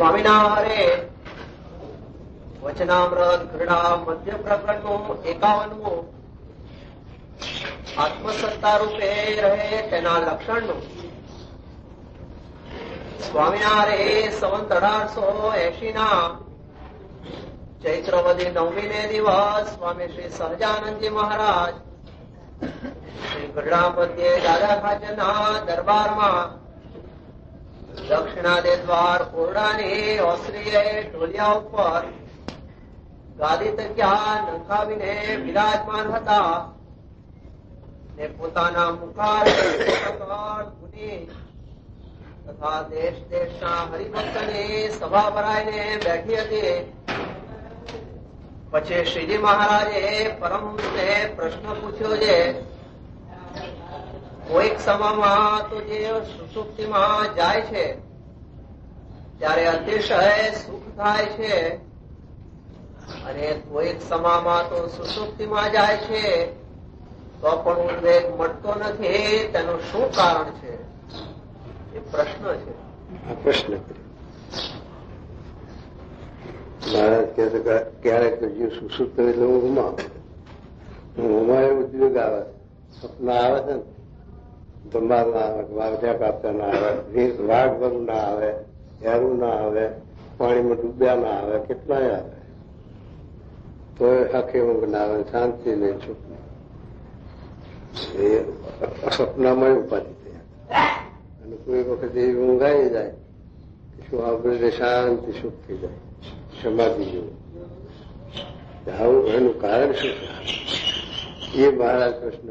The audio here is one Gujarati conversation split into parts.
સ્વામિનારે વચનામૃત ઘરડા મધ્ય પ્રકરણનું 51મું આત્મસત્તા રૂપે રહે તેના લક્ષણનું સ્વામિનારે સંવત 1880 ના ચૈત્રવદી 9મી દિવસ સ્વામી શ્રી સહજાનંદજી મહારાજ શ્રી ગઢડા મધ્યે દાદા ખાચરના દરબારમાં દક્ષિણાદે દ્વાર ઓરડાની ઓસરીએ ઢોલિયા ઉપર ગાદી તક્યા નંખાવીને બિરાજમાન હતા ને પોતાના મુખાર મુનિ તથા દેશ દેશના હરિભક્તની સભા ભરાઈને બેઠી હતી. પછી શ્રીજી મહારાજે પરમહંસને પ્રશ્ન પૂછ્યો છે, કોઈક સમયમાં તો જે સુષુપ્તિમાં જાય છે ત્યારે અતિશય સુખ થાય છે અને કોઈક સમયમાં તો સુષુપ્તિમાં જાય છે તો પણ ઉદ્વેગ મળતો નથી. તેનું શું કારણ છે? એ પ્રશ્ન છે. આ પ્રશ્ન મહારાજ કહે છે ક્યારેક જીવ સુસુપ્ત એટલે ઊંઘમાં ઉદ્વેગ આવે, સપના આવે છે ને, ધમાલ ના આવે, વાઘ્યા કાપતા ના આવે, વાઘ વગ ના આવે, હેરું ના આવે, પાણીમાં ડૂબ્યા ના આવે, કેટલાય આવે તો આખી ઊંઘ ના આવે, શાંતિ નહીં, છૂટ નહીં. એ સપનામાં ઉપાધિ થયા. અને કોઈ વખત એવી ઊંઘ આવી જાય શું આપણે શાંતિ સુખ થઈ જાય, સમાધિ જેવું. આવું એનું કારણ શું છે? એ મહારાજ પ્રશ્ન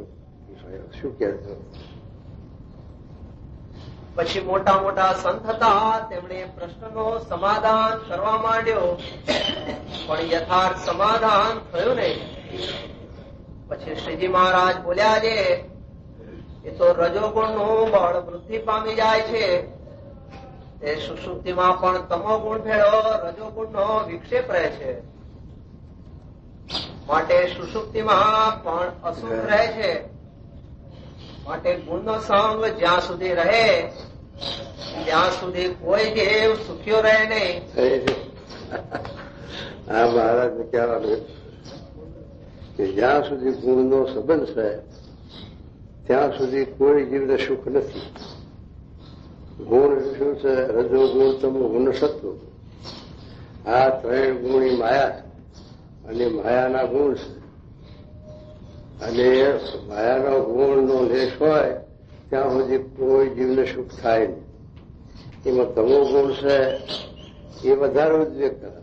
શું કહેતો. પછી મોટા મોટા સંત હતા, તેમણે પ્રશ્નનો સમાધાન કરવા માંડ્યો, પણ યથાર્થ સમાધાન થયું નહીં. પછી શ્રીજી મહારાજ બોલ્યા છે, એ તો રજોગુણનું બળ વૃદ્ધિ પામી જાય છે. તે સુષુપ્તિમાં પણ તમો ગુણ ભેળો રજોગુણનો વિક્ષેપ રહે છે. માટે સુષુપ્તિમાં પણ અશુભ રહે છે. માટે ગુણનો સંગ જ્યાં સુધી રહે ત્યાં સુધી કોઈ જીવ સુખ્યો રહે નહીં. આ મહારાજને કહેવાનું કે જ્યાં સુધી ગુણનો સંબંધ છે ત્યાં સુધી કોઈ જીવને સુખ નથી. ગુણ શું છે? રજો ગુણ, તમો ગુણ, સત્વ. આ ત્રણ ગુણી માયા છે અને માયાના ગુણ છે. અને માયાનો ગુણનો લેશ હોય ત્યાં સુધી કોઈ જીવને સુખ થાય નહીં. એમાં તમો ગુણ છે એ વધારે ઉદ્વેગ કરે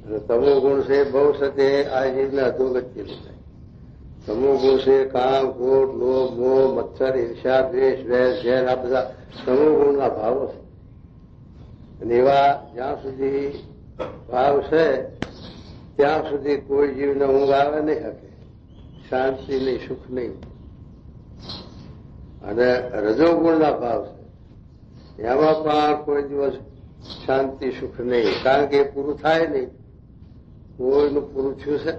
અને તમો ગુણ છે બહુ સાથે આ જીવને અધોગતિ થાય. તમો ગુણ છે કામ, ક્રોધ, લોભ, મોહ, મત્સર, ઈર્ષા, દ્વેષ, વેર, ઝેર, આ બધા તમો ગુણના ભાવો છે. અને એવા જ્યાં સુધી ભાવ છે ત્યાં સુધી કોઈ જીવને ઊંઘ આવે નહીં શકે, શાંતિ નહીં, સુખ નહીં. અને રજોગુણના ભાવ છે એમાં પણ કોઈ દિવસ શાંતિ, સુખ નહીં, કારણ કે એ પૂરું થાય નહીં. કોઈનું પૂરું થયું છે?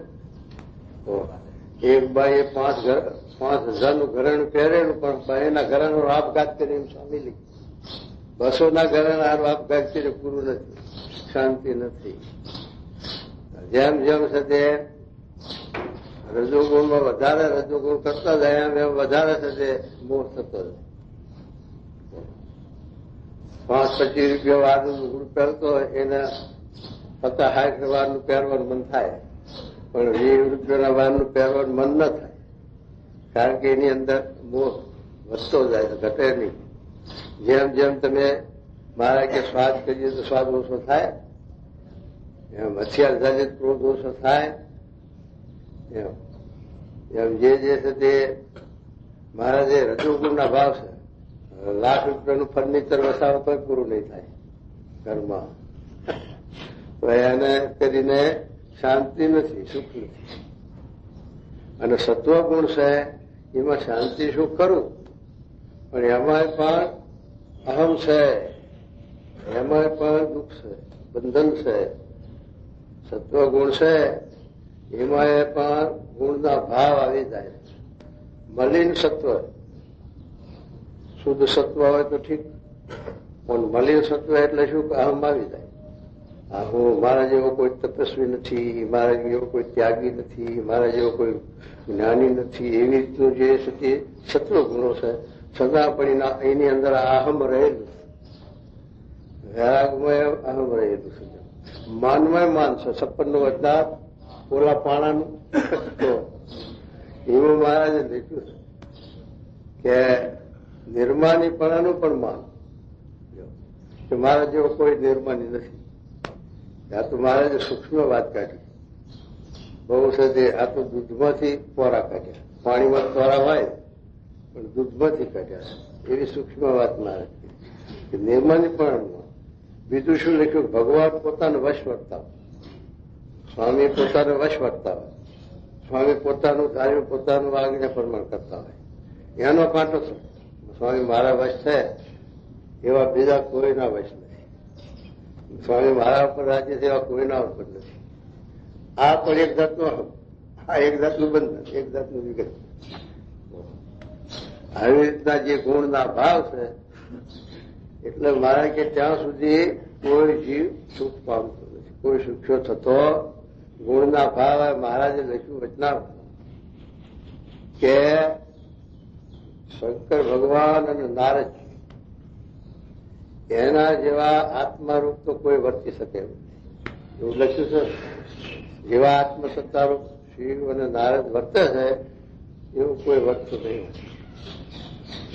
એક બાઈએ 5,000નું ઘરેણું પહેરેલું પણ બાઈના ઘરેણું આપઘાત કરીને સ્વામી લીધું. 200ના ઘરેણા હારું આપઘાત કરીને પૂરું નથી, શાંતિ નથી. જેમ જેમ છે તે રજોગુણમાં વધારે રજોગુણ કરતા જાય એમ વધારે છે તે મોહ થતો જાય. 5-25 રૂપિયા વારનું ગુણ પહેરતો હોય એને 50-60 વારનું પહેરવાનું મન થાય, પણ 20 રૂપિયાના વારનું પહેરવાનું મન ન થાય, કારણ કે એની અંદર મોહ વધતો જાય, ઘટે નહીં. જેમ જેમ તમે મારા કે સ્વાદ કરીએ તો સ્વાદ ઓછો થાય, એમ હથિયાર થાય ક્રોધ ઓછો થાય. એમ જે છે તે મારા જે રજોગુણના ભાવ છે, લાખ રૂપિયાનું ફર્નિચર વસાવો તો પૂરું નહીં થાય ઘરમાં. તો એને કરીને શાંતિ નથી, સુખ નથી. અને સત્વગુણ છે એમાં શાંતિ સુખ ખરું, પણ એમાં પણ અહમ છે, એમાં પણ દુઃખ છે, બંધન છે. સત્વગુણ છે એમાં પણ ગુણના ભાવ આવી જાય. મલિન સત્વ, શુદ્ધ સત્વ હોય તો ઠીક, પણ મલિન સત્વ એટલે શું કે અહમ આવી જાય. હું મારા જેવો કોઈ તપસ્વી નથી, મારા જેવો કોઈ ત્યાગી નથી, મારા જેવો કોઈ જ્ઞાની નથી, એવી રીતનું જે છે સત્વ ગુણો છે. છતાં પણ એની અંદર અહમ રહેલું, વૈરાગમાં અહમ રહેલું છે. માનમાં માન છે 56 વધતા ઓલા પાણાનું. તો એવું મહારાજે લખ્યું છે કે નિર્માનીપણાનું પણ માન, કે મારા જેવો કોઈ નિર્માની નથી. આ તો મહારાજે સૂક્ષ્મ વાત કાઢી. બહુ છે આ તો દૂધમાંથી પોરા કાઢ્યા, પાણીમાં પોરા હોય પણ દૂધમાંથી કાઢ્યા, એવી સૂક્ષ્મ વાત મહારાજ. નિર્માનીપણ. બીજું શું લખ્યું? ભગવાન પોતાનો વશ વર્તાવ, સ્વામી પોતાનો વશ વર્તાવ, સ્વામી પોતાનું કાર્ય પોતાનું આજ્ઞા પ્રમાણ કરતા હોય. એનો કાંટો છે. સ્વામી મારા વશ છે એવા બીજા કોઈના વશ નથી. સ્વામી મારા ઉપર રાજ્ય છે એવા કોઈના ઉપર નથી. આ પણ એક જાતનો અહમ, આ એક જાતનું બંધન, એક જાતનું વિગત. આવી રીતના જે ગુણના ભાવ છે, એટલે મારા કે ત્યાં સુધી કોઈ જીવ સુખ પામતો નથી, કોઈ સુખ્યો થતો ગુણના ભાવ. મહારાજે લખ્યું વચના કે શંકર ભગવાન અને નારદ એના જેવા આત્મારૂપ તો કોઈ વર્તી શકે એવું લખ્યું છે. જેવા આત્મસત્તારૂપ શિવ અને નારદ વર્તે છે એવું કોઈ વર્તતું નહીં.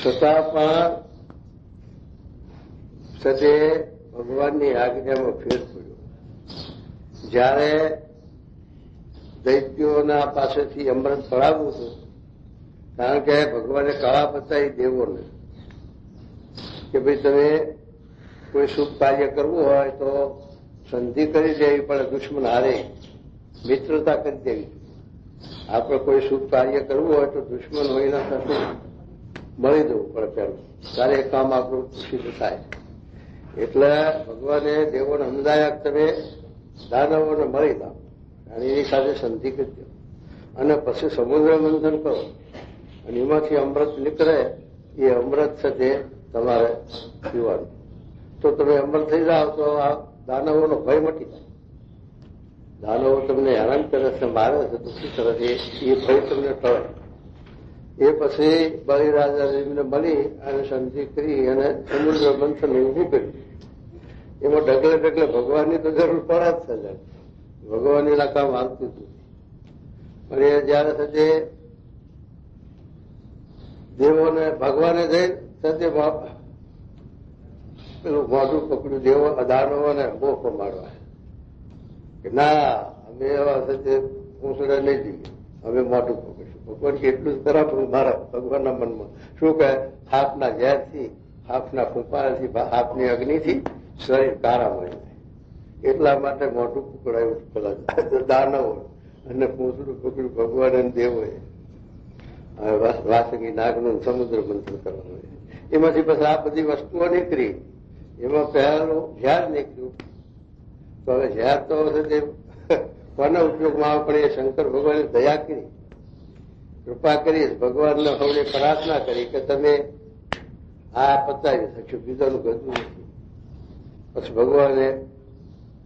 છતાં પણ સદે ભગવાનની આજ્ઞામાં ફેર પડ્યો. જયારે દૈત્યોના પાસેથી અમૃત પડાવવું હતું, કારણ કે ભગવાને કળા બતાવી દેવોને કે ભાઈ તમે કોઈ શુભ કાર્ય કરવું હોય તો સંધિ કરી દેવી પડે, દુશ્મન હારે મિત્રતા કરી દેવી. આપણે કોઈ શુભ કાર્ય કરવું હોય તો દુશ્મન હોયના સાથે મળી જવું પડે પેલું, ત્યારે કામ આપણું સિદ્ધ થાય. એટલે ભગવાને દેવોને સમજાયા તમે દાનવોને મળી લાવો અને એની સાથે સંધિ કરી દો અને પછી સમુદ્ર મંથન કરો અને એમાંથી અમૃત નીકળે. એ અમૃત છે તે તમારે પીવાનું. તો તમે અમૃત થઈ જાઓ તો આ દાનવોનો ભય મટી જાય. દાનવો તમને હેરાન કરે છે, મારે છે, દુઃખી કરે છે, એ ભય તમને ટળે. એ પછી બલિરાજાને મળી અને સંધિ કરી અને સમુદ્ર મંથન ઊભું કર્યું. એમાં ડગલે ડગલે ભગવાનની તો જરૂર પડે જ છે. ભગવાન એના કામ આવતું હતું. પણ એ જયારે થશે દેવોને ભગવાને જઈ થશે પેલું મોઢું પકડ્યું દેવો દાનવોને બહુ પમાડવા કે ના અમે એવા થશે પૂંછડા નહીં જઈએ, અમે મોઢું પકડીશું. ભગવાન કે એટલું જ ખરાબ મારા ભગવાનના મનમાં શું કહે? હાથના ઝેરથી, હાથના ફૂંપાથી, હાથની અગ્નિથી શરીર કારા મળી જાય. એટલા માટે મોઢું પકડાયું પેલા દાનવો અને પૂંછડું પકડ્યું ભગવાન અને દેવોએ. વાસંગી નાગનું સમુદ્ર મંથન કરવાનું. એમાંથી પછી આ બધી વસ્તુઓ નીકળી. એમાં પહેલું ઝેર નીકળ્યું. તો હવે ઝેર તો તે કોના ઉપયોગમાં આવે? પણ એ શંકર ભગવાને દયા કરી, કૃપા કરી, ભગવાનને સૌને પ્રાર્થના કરી કે તમે આ પતાવી શકશો, બીજાનું ગતું નથી. પછી ભગવાને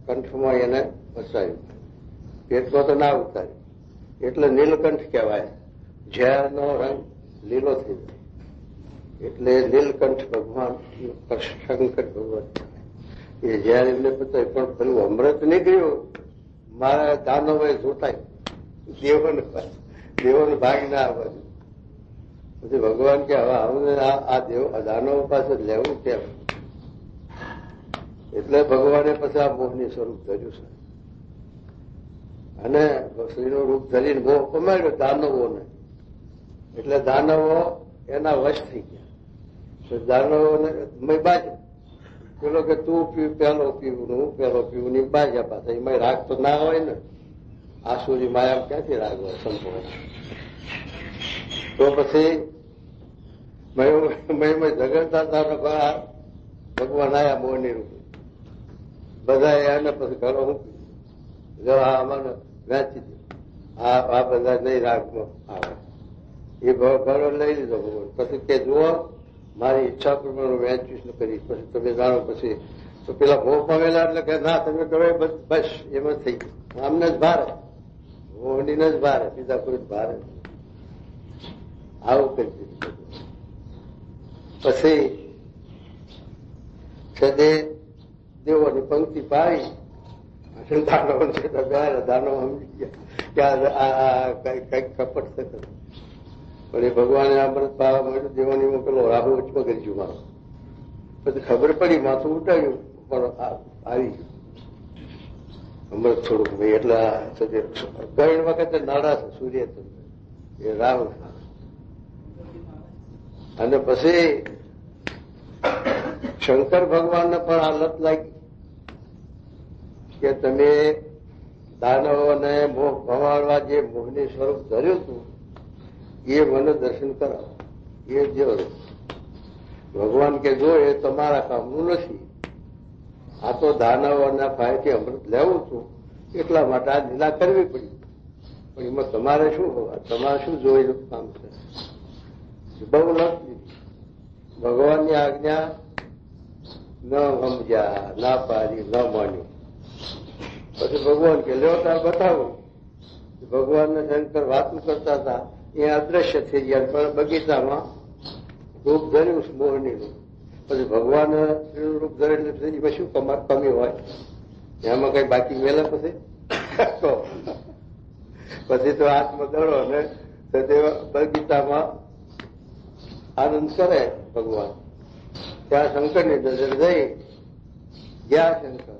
કંઠમાં એને બચાવ્યું, પેટમાં તો ના ઉતાર્યું. એટલે નીલકંઠ કહેવાય. ઝેરનો રંગ લીલો થઈ જાય એટલે નીલકંઠ ભગવાન, શંકર ભગવાન. એ ઝેર એમને પતાવ્યું. પણ પેલું અમૃત નીકળ્યું મારા દાનવોએ જોટાયું. દેવોને ભાગ ના આવવા. પછી ભગવાન કે હવે અમને આ દાનવો પાસે લેવું કેમ? એટલે ભગવાને પછી આ મોહની સ્વરૂપ ધર્યું છે અને શ્રીનું રૂપ ધરીને મોહ કમાડ્યો દાનવોને. એટલે દાનવો એના વશ થઈ ગયા. દાનવોને બાજુ પેલો કે તું પીવું, પેલો પીવું, હું પેલો પીવું ની બાજ્યા પાછા. એમાં રાગ તો ના હોય ને. આસુરી માયા ક્યાંથી રાગ હોય સંપૂર્ણ? તો પછી ઝઘડતા હતા. ભગવાન આયા મોહની રૂપે. બધા એને પછી ઘરો હું અમારે વેચી દે, આ બધા નહીં રાગમાં આવે. એ ઘરો લઈ લીધો ભગવાન. પછી કે જુઓ મારી ઈચ્છા પ્રમાણે વહેંચીશ ને કરીશ, પછી તમે જાણો. પછી તો પેલા મોહ પામેલા એટલે કે ના તમે કરો બસ એમાં થઈ ગયું. આમને જ ભારે, મોહનીને જ ભારે, બીજા કોઈ જ ભારે. આવું કરી દીધું. પછી છેદે દેવોની પંક્તિ પાડી, દાનવ છે તો દાનવ સમજી ગયા કે કઈક કપટ થશે. પણ એ ભગવાને અમૃત પાવા મળ્યું, દેવોની પેલો રાહુ ઉચમાં કરી મારો. પછી ખબર પડી, માથું ઉઠાવ્યું, પણ આવી ગયું અમૃત થોડુંક ભાઈ. એટલા ગણ વખતે નાડા છે સૂર્યચંદ્ર, એ રાહુ. અને પછી શંકર ભગવાનને પણ આ લત લાગી કે તમે દાનવોને મોહ ભમાડવા જે મોહની સ્વરૂપ ધર્યું હતું એ મને દર્શન કરાવો. એ જો ભગવાન કે જો એ તમારા કામનું નથી, આ તો દાનવોના ફાયથી અમૃત લેવું હતું, એટલા માટે આ લીલા કરવી પડી. પણ એમાં તમારે શું હોવા, તમારે શું જોયેલું કામ છે? બહુ નથી. ભગવાનની આજ્ઞા ન સમજ્યા, ના પાડી, ન માન્યું. પછી ભગવાન કે લ્યો તાર બતાવો. ભગવાનને શંકર વાતું કરતા હતા, એ અદ્રશ્ય થઈ ગયા, પણ બગીચામાં રૂપ ધર્યું મોહનીનું. પછી ભગવાન રૂપ ધરે એટલે શું કમી હોય? એમાં કઈ બાકી મેલે પછી પછી તો હાથમાં દડો ને બગીચામાં આનંદ કરે ભગવાન. ત્યાં શંકરની નજર જઈ ગયા. શંકર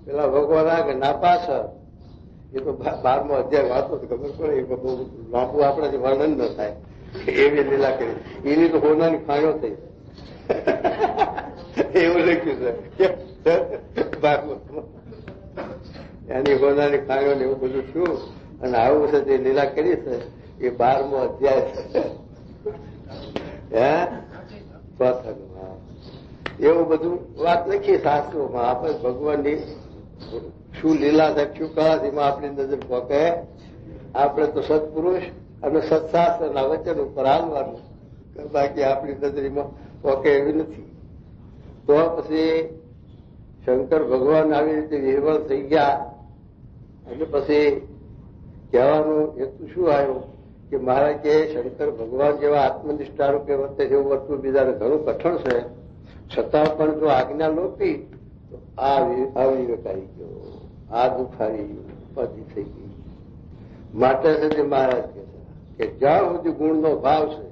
પેલા ભગવાન આગળ ના પાછળ. એ તો 12મો અધ્યાય વાંચો તો ખબર પડે, એ બહુ લાંબુ આપણાથી વર્ણન ન થાય એવી લીલા કરી. એની તો હોનાની ખાણો થઈ એવું લખ્યું છે ભાગવતમાં. એની હોનાની ખાણો ને એવું બધું થયું. અને આવું છે જે લીલા કરી છે એ 12મો અધ્યાય છે. હે ચોથા એવું બધું વાત લખી શાસ્ત્રોમાં. આપણે ભગવાનની શું લીલા થાય, શું કળા, એમાં આપણી નજર પોકે. આપણે તો સત્પુરુષ અને સત્શાસ્ત્રના વચન ઉપર હાલવાનું, બાકી આપણી નજરીમાં પોકે એવી નથી. તો પછી શંકર ભગવાન આવી રીતે નિર્બળ થઈ ગયા. અને પછી કહેવાનું હેતુ શું આવ્યું કે મારા કે શંકર ભગવાન જેવા આત્મનિષ્ઠા રૂપે વર્તે જેવું વર્તવું બીજાને ઘણું કઠણ છે, છતાં પણ જો આજ્ઞા લોપી તો આ અવિવેક આવી ગયો, આ દુઃખ આવી ગયું, ઉપાધિ થઈ ગઈ. માટે છે તે મહારાજ કે જ્યાં સુધી ગુણનો ભાવ છે,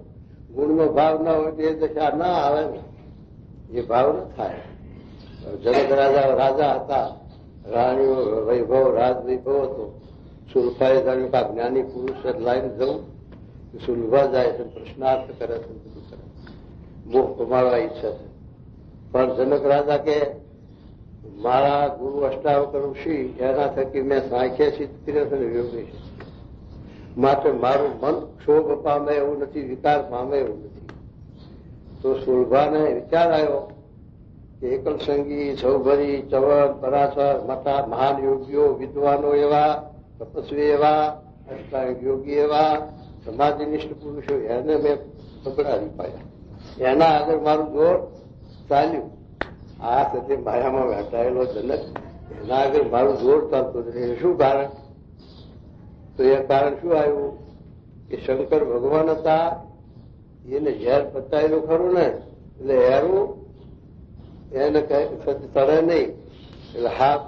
ગુણનો ભાવ ના હોય તો એ દશા ના આવે ને, એ ભાવ ન થાય. જનક રાજા હતા, રાણીઓ વૈભવ, રાજ વૈભવ હતો. સુલભાએ જાણ્યું કે આ જ્ઞાની પુરુષ લાઈને જવું, સુલભા જાય છે, પ્રશ્નાર્થ કરે છે, બધું કરે, મોહ પ્રમાણવા ઈચ્છે છે. પણ જનક રાજા કે મારા ગુરુ અષ્ટાવકર ઋષિ એના થકી મેં સાંખ્ય સિદ્ધ કર્યો છે ને યોગી છે, માટે મારું મન ક્ષોભ પામે એવું નથી, વિકાર પામે એવું નથી. તો સુલભાને વિચાર આવ્યો કે એકલ સંગી, સૌભરી, ચવન, પરાશર, મતા મહાન યોગીઓ, વિદ્વાનો એવા, તપસ્વી એવા, અષ્ટાંગ યોગી એવા, સમાધિનિષ્ઠ પુરુષો, એને મેં પકડાવી પાડ્યા. એના આગળ મારું જોર ચાલ્યું. આ સાથે માયામાં વેટાયેલો જનક, એના આગળ મારું જોર ચાલતું નથી. શું કારણ? તો એ કારણ શું આવ્યું કે શંકર ભગવાન હતા, એને ઝેર પતાયેલું ખરું ને, એટલે હેરું એને તળે નહીં, એટલે હાથ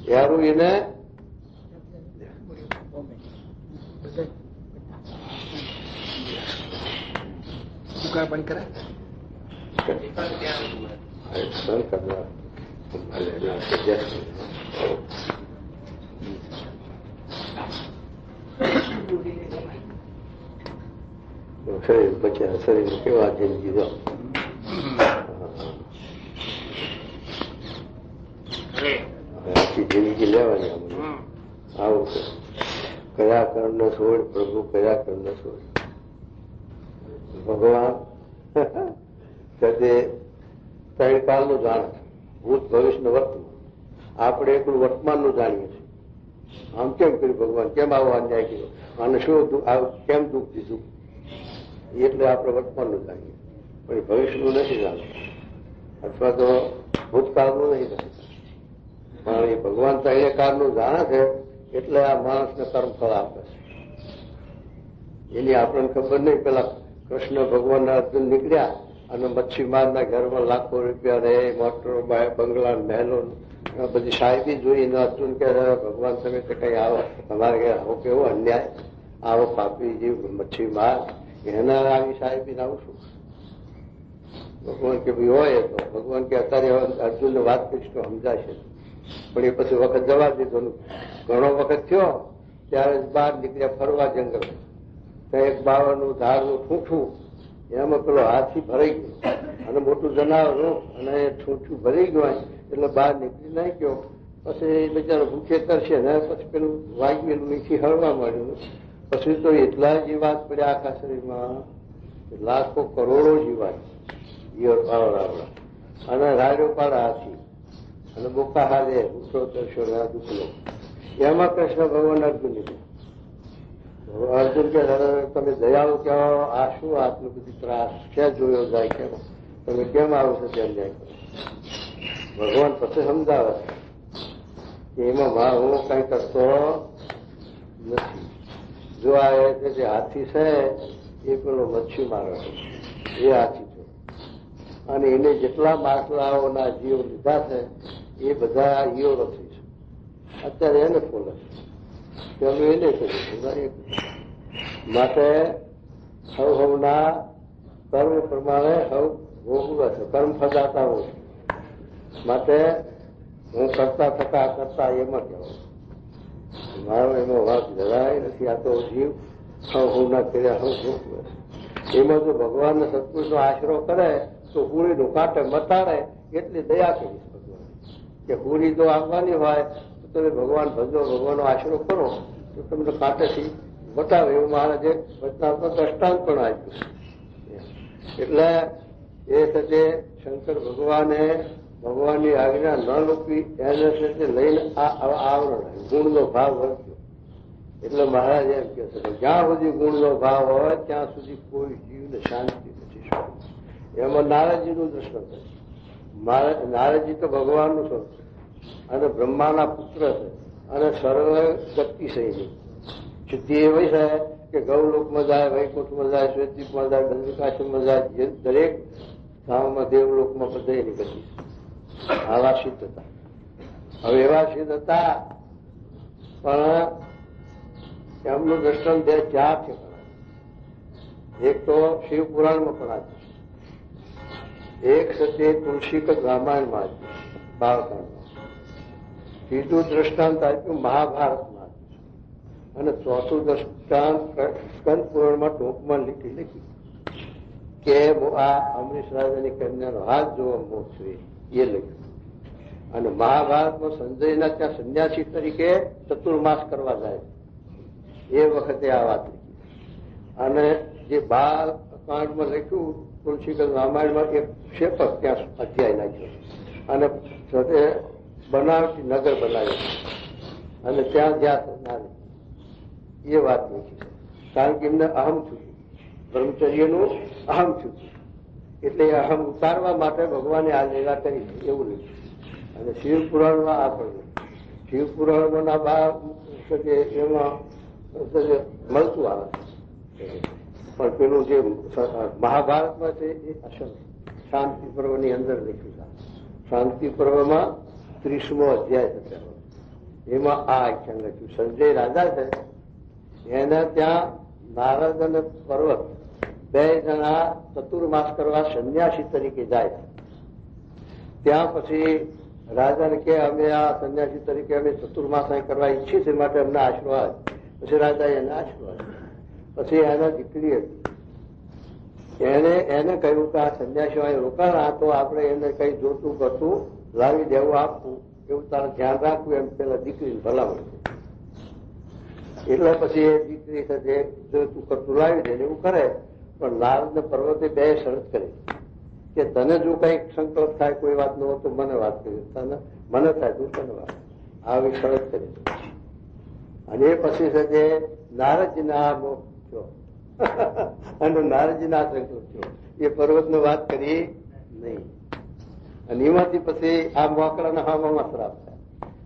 હેરું એને પણ કરે શરીર બચ્યા, શરીર કેવા જિંદગી દો. આખી જિંદગી લેવાની આવું છે. કયા કર્મ છોડ પ્રભુ, કયા કર્મ છોડ ભગવાન. તે ત્રણ કાળનું જાણે, ભૂત ભવિષ્ય વર્તમાન. આપણે એકલું વર્તમાનનું જાણીએ છીએ. આમ કેમ કર્યું ભગવાન, કેમ આવો અન્યાય કર્યો, અને શું કેમ દુઃખ દીધું, એટલે આપણે વર્તમાનનું જાણીએ, પણ એ ભવિષ્યનું નથી જાણતું, અથવા તો ભૂતકાળનું નહીં જાણતા. પણ એ ભગવાન તો એ કાળનું જાણે છે, એટલે આ માણસને કર્મફળ આપે છે. એની આપણને ખબર નહીં. પેલા કૃષ્ણ ભગવાનના અર્જુન નીકળ્યા અને મચ્છીમારના ઘરમાં લાખો રૂપિયા રહે, મોટરો, બંગલા, મહેલો, બધી સાહેબી જોઈને અર્જુન કહે, ભગવાન તમે તો કઈ આવો, તમારે ઘેર આવો કેવો અન્યાય, આવો પાપી જીવ મચ્છીમાર, એના આવી સાહેબી આવું શું? ભગવાન કે ભાઈ હોય તો ભગવાન કે અત્યારે અર્જુનને વાત કરીશ તો સમજાશે. પણ એ પછી વખત જવા દીધો. ઘણો વખત થયો ત્યારે બહાર નીકળ્યા ફરવા જંગલ. ત્યાં એક બાવળનું ઝાડનું ઠૂંઠું, એમાં પેલો હાથી ભરાઈ ગયો અને મોટું જનાવર અને ઠૂંઠું ભરાઈ ગયું એટલે બહાર નીકળી નાખી ગયો. પછી બિચારો ભૂખે તરશે ને પછી પેલું વાગેલું નીચે હળવા મળ્યું. પછી તો એટલા જીવાત પડ્યા આખા શરીરમાં, લાખો કરોડો જીવાત, અને રાડ્યો પાડા હાથી અને બોકા હારે ભૂખો તરશો ને દુખલો. એમાં કૃષ્ણ ભગવાન અર્જુન નીકળ્યો. અર્જુન કે તમે દયાળુ કહેવાઓ, આ શું આટલું બધી ત્રાસ ક્યાં જોયો જાય, કેમ તમે કેમ આવો છો ત્યાં જાય? ભગવાન પછી સમજાવે કે એમાં હું કઈ કરતો નથી. જો આ જે હાથી છે એ પેલો મચ્છી મારો એ હાથી છે, અને એને જેટલા માછલાઓના જીવ લીધા છે એ બધા ઈયો નથી છે. અત્યારે એને ફોલે છે, અમે એને કરીશું. માટે હવના કર્મ પ્રમાણે હવ ભોગવે છે, કર્મ ફજાતા હોય. માટે હું કરતા થતા કરતા એમાં કહેવાય, મારો એમાં વાક જરાય નથી. આ તો જીવ હવ ના કર્યા હવ ભોગવે છે. એમાં જો ભગવાનને સત્પુરુષનો આશરો કરે તો હુરીનું કાંટે મટાડે એટલી દયા કરીશ ભગવાન. કે હુરી જો આવવાની હોય તો તમે ભગવાન ભજો, ભગવાનનો આશરો કરો તો તમને કાંટેથી બતાવે. એવું મહારાજે વચનાત્મક દ્રષ્ટાંત પણ આપ્યું. એટલે એ સાથે શંકર ભગવાને ભગવાનની આજ્ઞા ન લોપી એને સાથે લઈને આ આવરણ ગુણનો ભાવ વર્ત્યો. એટલે મહારાજ એમ કહે છે કે જ્યાં સુધી ગુણનો ભાવ હોય ત્યાં સુધી કોઈ જીવને શાંતિ નથી. એમાં નારદજીનું દર્શન છે. નારદજી તો ભગવાનનું સ્વરૂપ છે અને બ્રહ્માના પુત્ર છે અને સર્વ શક્તિશાળી સિદ્ધિ એવી છે કે ગૌલોકમાં જાય, વૈકુંઠમાં જાય, શ્વેતદીપમાં જાય, બંદિકાશ્રમમાં જાય, દરેક ધામમાં દેવલોકમાં બધે એની ગતિ. આવા સિદ્ધ હતા. હવે એવા સિદ્ધ હતા પણ એમનું દર્શન બે ચાર છે. એક તો શિવ પુરાણમાં પણ આપ્યું, એક સત્ય તુલસીક રામાયણમાં આપ્યું, બાળકાંડમાં. ત્રીજું દ્રષ્ટાંત આપ્યું મહાભારતમાં, અને ચોથું દ્રષ્ટાંત સ્કંદ પુરાણમાં ટોપમાં લીધી કે આ અમરીશ રાજાની કન્યાનો હાથ જોવા મોક્ષ એ લખ્યું. અને મહાભારતમાં સંજયના ત્યાં સંન્યાસી તરીકે ચતુર્માસ કરવા જાય એ વખતે આ વાત લખી. અને જે બાળકાંડમાં લખ્યું તુલસી રામાયણમાં એક શેપક ત્યાં અધ્યાય નાખ્યો અને સાથે બનાવટી નગર બનાવ્યું અને ત્યાં જ્યાં એ વાત લખી છે. કારણ કે એમને અહમ છૂટ્યું, બ્રહ્મચર્યનું અહમ છૂટ્યું, એટલે એ અહમ ઉતારવા માટે ભગવાને આ લીલા કરી એવું લખ્યું. અને શિવ પુરાણમાં આ પણ શિવ પુરાણમાં એમાં મળતું આવે છે. પણ પેલું જે મહાભારતમાં છે એ અસલ શાંતિ પર્વની અંદર લખ્યું છે. શાંતિ પર્વમાં 30મો અધ્યાય છે. એમાં આ આખ્યાન લખ્યું. સંજય રાજા છે એને ત્યાં નારદ અને પર્વત બે જણા ચતુર્માસ કરવા સંન્યાસી તરીકે જાય છે. ત્યાં પછી રાજાને કે અમે આ સંન્યાસી તરીકે અમે ચતુર્માસ કરવા ઈચ્છીએ છીએ, માટે અમને આશીર્વાદ. પછી રાજાએ એને આશીર્વાદ. પછી એના દીકરી હતી, એને કહ્યું કે આ સંન્યાસીઓ અહીં રોકાણ, તો આપણે એને કઈ જોતું કરતું લાવી દેવું, આપવું, એવું તારે ધ્યાન રાખવું. એમ પેલા દીકરીને ભલામણ. એટલે પછી એ દીકરી સાથે જોતું કરતું લાવી દે એવું કરે. પણ નારદ ને પર્વતે બે શરત કરી કે તને જો કઈક સંકલ્પ થાય કોઈ વાત નો તો મને વાત કરી, તને મને થાય તું તને વાત, આવી શરત કરી. અને પછી છે તે નારદજીના મોક્ષ થયો અને નારદજીના સંકલ્પ થયો. એ પર્વતની વાત કરી નહીં. અને એમાંથી પછી આ મોકળાના હામાં શ્રાપ થાય.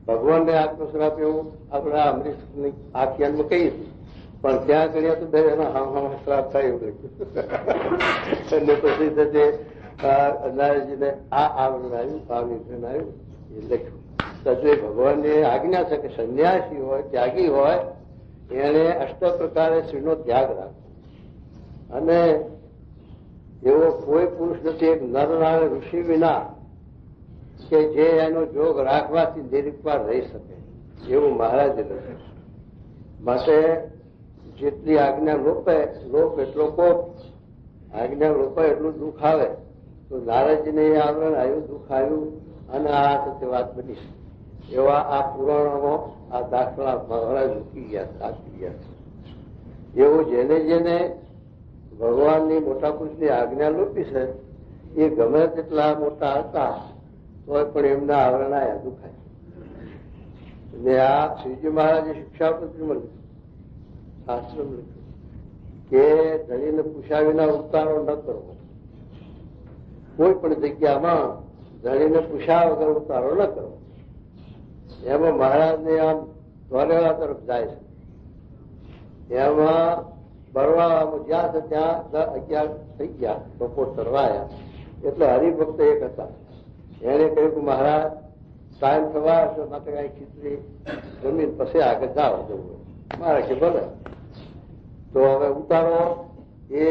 ભગવાનને આત્મશ્રાપ એવું આપણા અમરીશની આખ્યાનમાં કહીએ પણ ત્યાં કર્યા તો દરેક એના હામાં શ્રાપ થાય એવું લખ્યું. અને પછી તે નારદજીને આ આવરણ આવ્યું, આ વિઘ્ન આવ્યું એ લખ્યું. તો ભગવાનની આજ્ઞા છે કે સંન્યાસી હોય, ત્યાગી હોય, એને અષ્ટ પ્રકારે શ્રીનો ત્યાગ રાખવો. અને એવો કોઈ પુરુષ નથી એક નરનારાયણ ઋષિ વિના કે જે એનો જોગ રાખવાથી નિર્વિકાર રહી શકે એવું મહારાજે લખ્યું. માટે જેટલી આજ્ઞા લોપ એટલો કોપ. આજ્ઞા લોપ એટલું દુઃખ આવે તો નારદજીને એ આવરણ આવ્યું, દુઃખ આવ્યું અને આ સાથે વાત બની. એવા આ પુરાણોમાં આ દાખલા મહારાજ મૂકી ગયા, આપી ગયા છે. એવું જેને જેને ભગવાનની મોટા પુરુષની આજ્ઞા લોપી છે એ ગમે તેટલા મોટા હતા તો પણ એમના આવરણ આયા દુખાય. અને આ શ્રીજી મહારાજે શિક્ષાપત્રીમાં લખ્યું, શાસ્ત્રમાં લખ્યું કે ધણીને પૂછ્યા વિના ઉતારો ન કરવો. કોઈ પણ જગ્યામાં ધણીને પૂછ્યા વગર ઉતારો ન કરવો. એમાં મહારાજને આમ ધોલેવા તરફ જાય છે. એમાં બરવાળામાં જ્યાં છે ત્યાં 11 થઈ ગયા, બપોર તરવાયા. એટલે હરિભક્ત એક હતા. એને કહ્યું કે મહારાજ ટાઈમ થવા હશે માટે કઈ ખીચડી જમીન પછી આગળ જાઓ જવું. મારે કે ભલે. તો હવે ઉતારો એ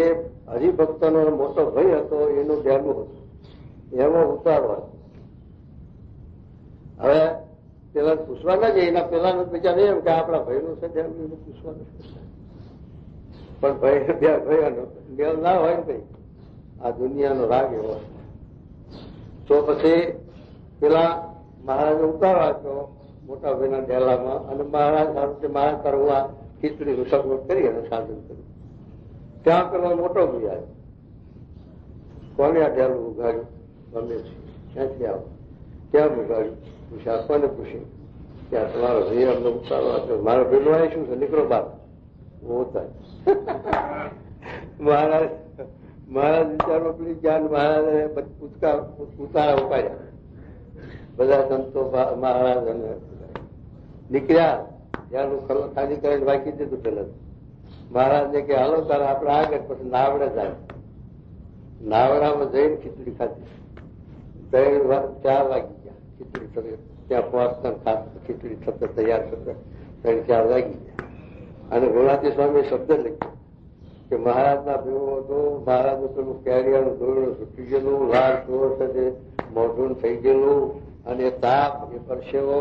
હરિભક્તનો મોટો ભય હતો, એનું ધ્યાન હતું. એમાં ઉતારો હતો. હવે પેલા પૂછવા ના જાય, એના પેલા બીજા એમ કે આપણા ભાઈનું છે ધ્યાન એનું પૂછવાનું. પણ ભાઈ બે ભાઈનો મેળ ના હોય ને ભાઈ, આ દુનિયાનો રાગ એવો. તો પછી પેલા મહારાજે ઉતારો આપ્યો મોટા ભાઈના ડેલામાં અને મહારાજ મહારાજ કરવા ખીચડીનું સગવડ કરી અને સાધન કર્યું. ત્યાં પેલો મોટો ભાઈ આવ્યો. કોને આ ડેલું ઉગાડ્યું? ગમે છે. ક્યાંથી આવો? ક્યાં ઉગાડ્યું? પૂછ્યા કોને પૂછે? ત્યાં તમારો ભાઈ અમને ઉતારો આપ્યો. મારો ભેગો આવી શું છે? નીકળો બાર. થાય મહારાજ વિચારવા પડી ગયા. મહારાજે ઉતારા ઉપાડ્યા. બધા સંતો મહારાજ અને નીકળ્યા. ત્યાંનું ખાલી કરીને વાંકી દીધું પેલા. મહારાજને કે હાલો તારે આપણે આગળ પછી નાવડે જાય. નાવડામાં જઈને ખીચડી ખાધી. 4 વાગી ગયા. ખીચડી ત્યાં પહોંચતા ખીચડી થતા તૈયાર થતા 3-4 વાગી ગયા. અને ગુણાતી સ્વામી શબ્દ લખ્યો કે મહારાજના ભેગો હતો. મહારાજનું પેલું કેરિયાનું દોરડું છૂટી ગયેલું, લાલ ચોર સાથે મોઢું થઈ ગયેલું અને તાપ એ પરસેવો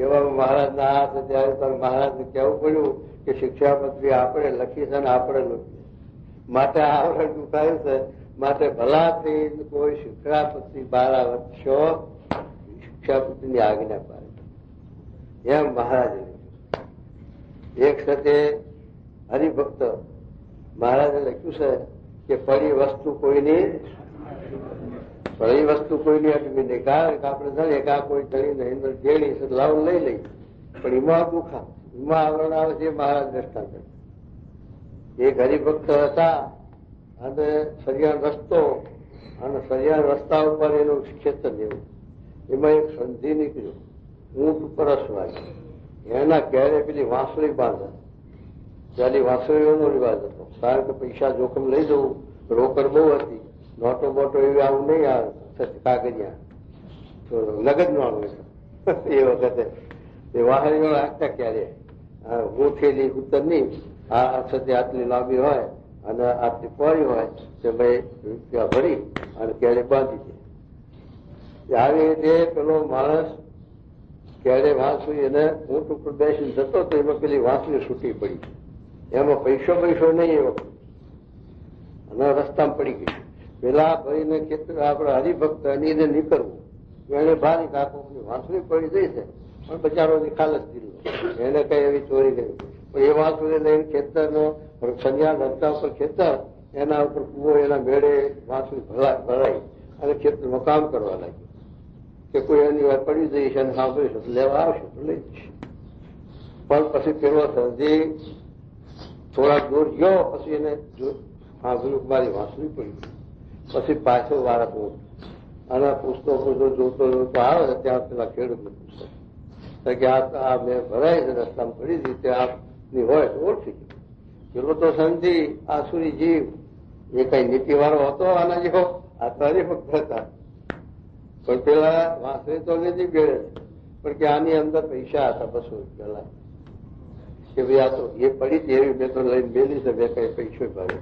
એવા મહારાજના હાથ ત્યારે ત્યારે મહારાજને કહેવું પડ્યું કે શિક્ષાપત્રી આપણે લખી છે ને આપણે લખીએ માટે આવરણ દુખાયું છે. માટે ભલાથી કોઈ શિક્ષાપત્રી 12 વર્ષો શિક્ષાપત્રીની આજ્ઞા પાડે એમ મહારાજે. એક સાથે હરિભક્ત મહારાજે લખ્યું છે કે પડી વસ્તુ કોઈની અટવી નહીં. કારણ કે આપણે જાણીએ કે આ કોઈ ધણીને અંદર જેણી છે લાવ લઈ લઈ, પણ એમાં દુખા એમાં આવરણ આવે છે. મહારાજ દ્રષ્ટાંત એક હરિભક્ત હતા અને સરિયાણ રસ્તો અને સરિયાણ રસ્તા ઉપર એનું ક્ષેત્ર જેવું. એમાં એક સંધિ નીકળ્યું, ઊંટ ઉપર અસવાય. એના ઘેરે પેલી વાંસળી બાંધે. પેલી વાંસળીઓનો રિવાજ હતો. કારણ કે પૈસા જોખમ લઈ જવું, રોકડ બહુ હતી, નોટો બોટો એવી આવું નહીં આવે કાગળિયા, તો નગદ નો આવે એ વખતે એ વાહણીઓ રાખતા ક્યારે ગોઠેલી ઉત્તરની આ સાથે આટલી લાંબી હોય અને આટલી પહોળી હોય તે ભાઈ રૂપિયા ભરી અને ક્યારે બાંધી દે. આવી રીતે પેલો માણસ ક્યારે વાંસળી એને ઊંટ ઉપર બેસીને જતો તો એમાં પેલી વાંસળી છૂટી પડી. એમાં પૈસો નહીં એ વખત અને રસ્તામાં પડી ગઈ. પેલા ભાઈને ખેતર આપડે હરિભક્ત એને નીકળવું, એને ભારી કાકોની વાંસળી પડી જઈ છે પણ બચારોની ખાલસ દીધું. એને કઈ એવી ચોરી કરી પણ એ વાંસળી લઈને ખેતરનો સંન્યાસ રસ્તા ઉપર ખેતર, એના ઉપર કુવો, એના મેળે વાંસળી ભરાઈ અને ખેતરમાં કામ કરવા લાગ્યું કે કોઈ એની વાત પડી જઈશ અને સાંભળીશ લેવા આવશે તો લઈ જઈશ. પણ પછી પેલો સંજી થોડા દૂર ગયો, પછી એને સાંભળ્યું મારી વાંસળી પડી, પછી પાછો વાળા હું અને પૂછતો જોતો આવે ત્યાં પેલા ખેડૂતને પૂછતો કે આ મેં ભરાય છે રસ્તામાં પડી હતી તે આપની હોય તો ઓળખી ગયું. પેલો તો સમજી આસુરી જીવ એ કઈ નીતિવાળો હતો આના જેવો, આ તો હરિભક્ત હતા. પણ પેલા વાંસળી તો લીધી ગળે પણ કે આની અંદર પૈસા હતા 200 રૂપિયા કે ભાઈ આ તો એ પડી હતી એવી મેં તો લઈને મેલી છે, મેં કઈ પૈસો ભાવે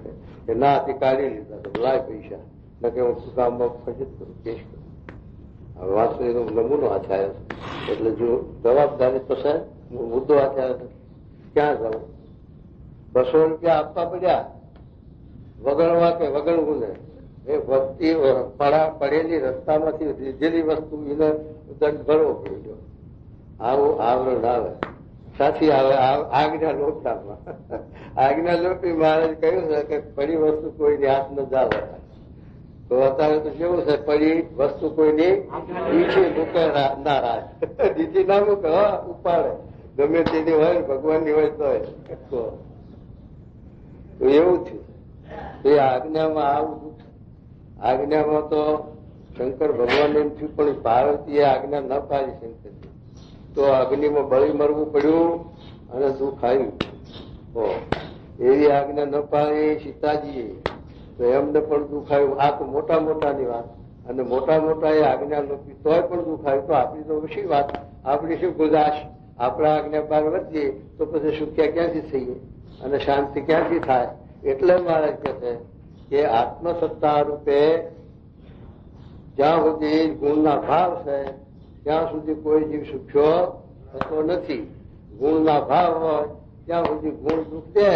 કે ના તે કાઢી લીધા તો લાય પૈસા ન કે હું ગામમાં ફજત કરું કેસ કરું. હવે વાંસળીનો નમૂનો હાથે આવ્યો છે એટલે જો જવાબદારી તો સાહેબ મુદ્દો હાથે આવ્યો છે ક્યાં જવું? 200 રૂપિયા આપવા પડ્યા વગણવા કે વગણવું ને એ વસ્તી પડેલી રસ્તામાંથી લીધેલી વસ્તુ એને દંડ ભરવો પડ્યો. આવું આવરણ આવે સાથી આવે આજ્ઞા લોકતામાં. આજ્ઞા લોપી મહારાજ કહ્યું છે કે પડી વસ્તુ કોઈની હાથ ન જાવે. તો અત્યારે તો કેવું છે, પડી વસ્તુ કોઈની નીચે મૂકે ના રાજ નીચે ના મૂકે, ઉપાડે ગમે તેની હોય ભગવાનની હોય તો એવું થયું. એ આજ્ઞામાં આવું દુઃખ. આજ્ઞામાં તો શંકર ભગવાન એમ થયું પણ પાર્વતીએ આજ્ઞા ન પાડી શંકરજી તો અગ્નિમાં બળી મરવું પડ્યું અને દુઃખ આવ્યું. એવી આજ્ઞા ન પાડી સીતાજીએ તો એમને પણ દુઃખ આવ્યું. આ તો મોટા મોટાની વાત અને મોટા મોટા એ આજ્ઞા લોપી તોય પણ દુઃખ આવ્યું. તો આપણી તો શી વાત, આપણી શું ગુજાશ? આપણા આજ્ઞા પાર વધીએ તો પછી સુખ્યા ક્યાંથી થઈએ અને શાંતિ ક્યાંથી થાય? એટલે મહારાજ કહે છે કે આત્મસત્તા રૂપે જ્યાં સુધી ગુણના ભાવ છે ત્યાં સુધી કોઈ જીવ સુખ્યો થતો નથી. ગુણના ભાવ હોય ત્યાં સુધી ગુણ દુઃખ દે.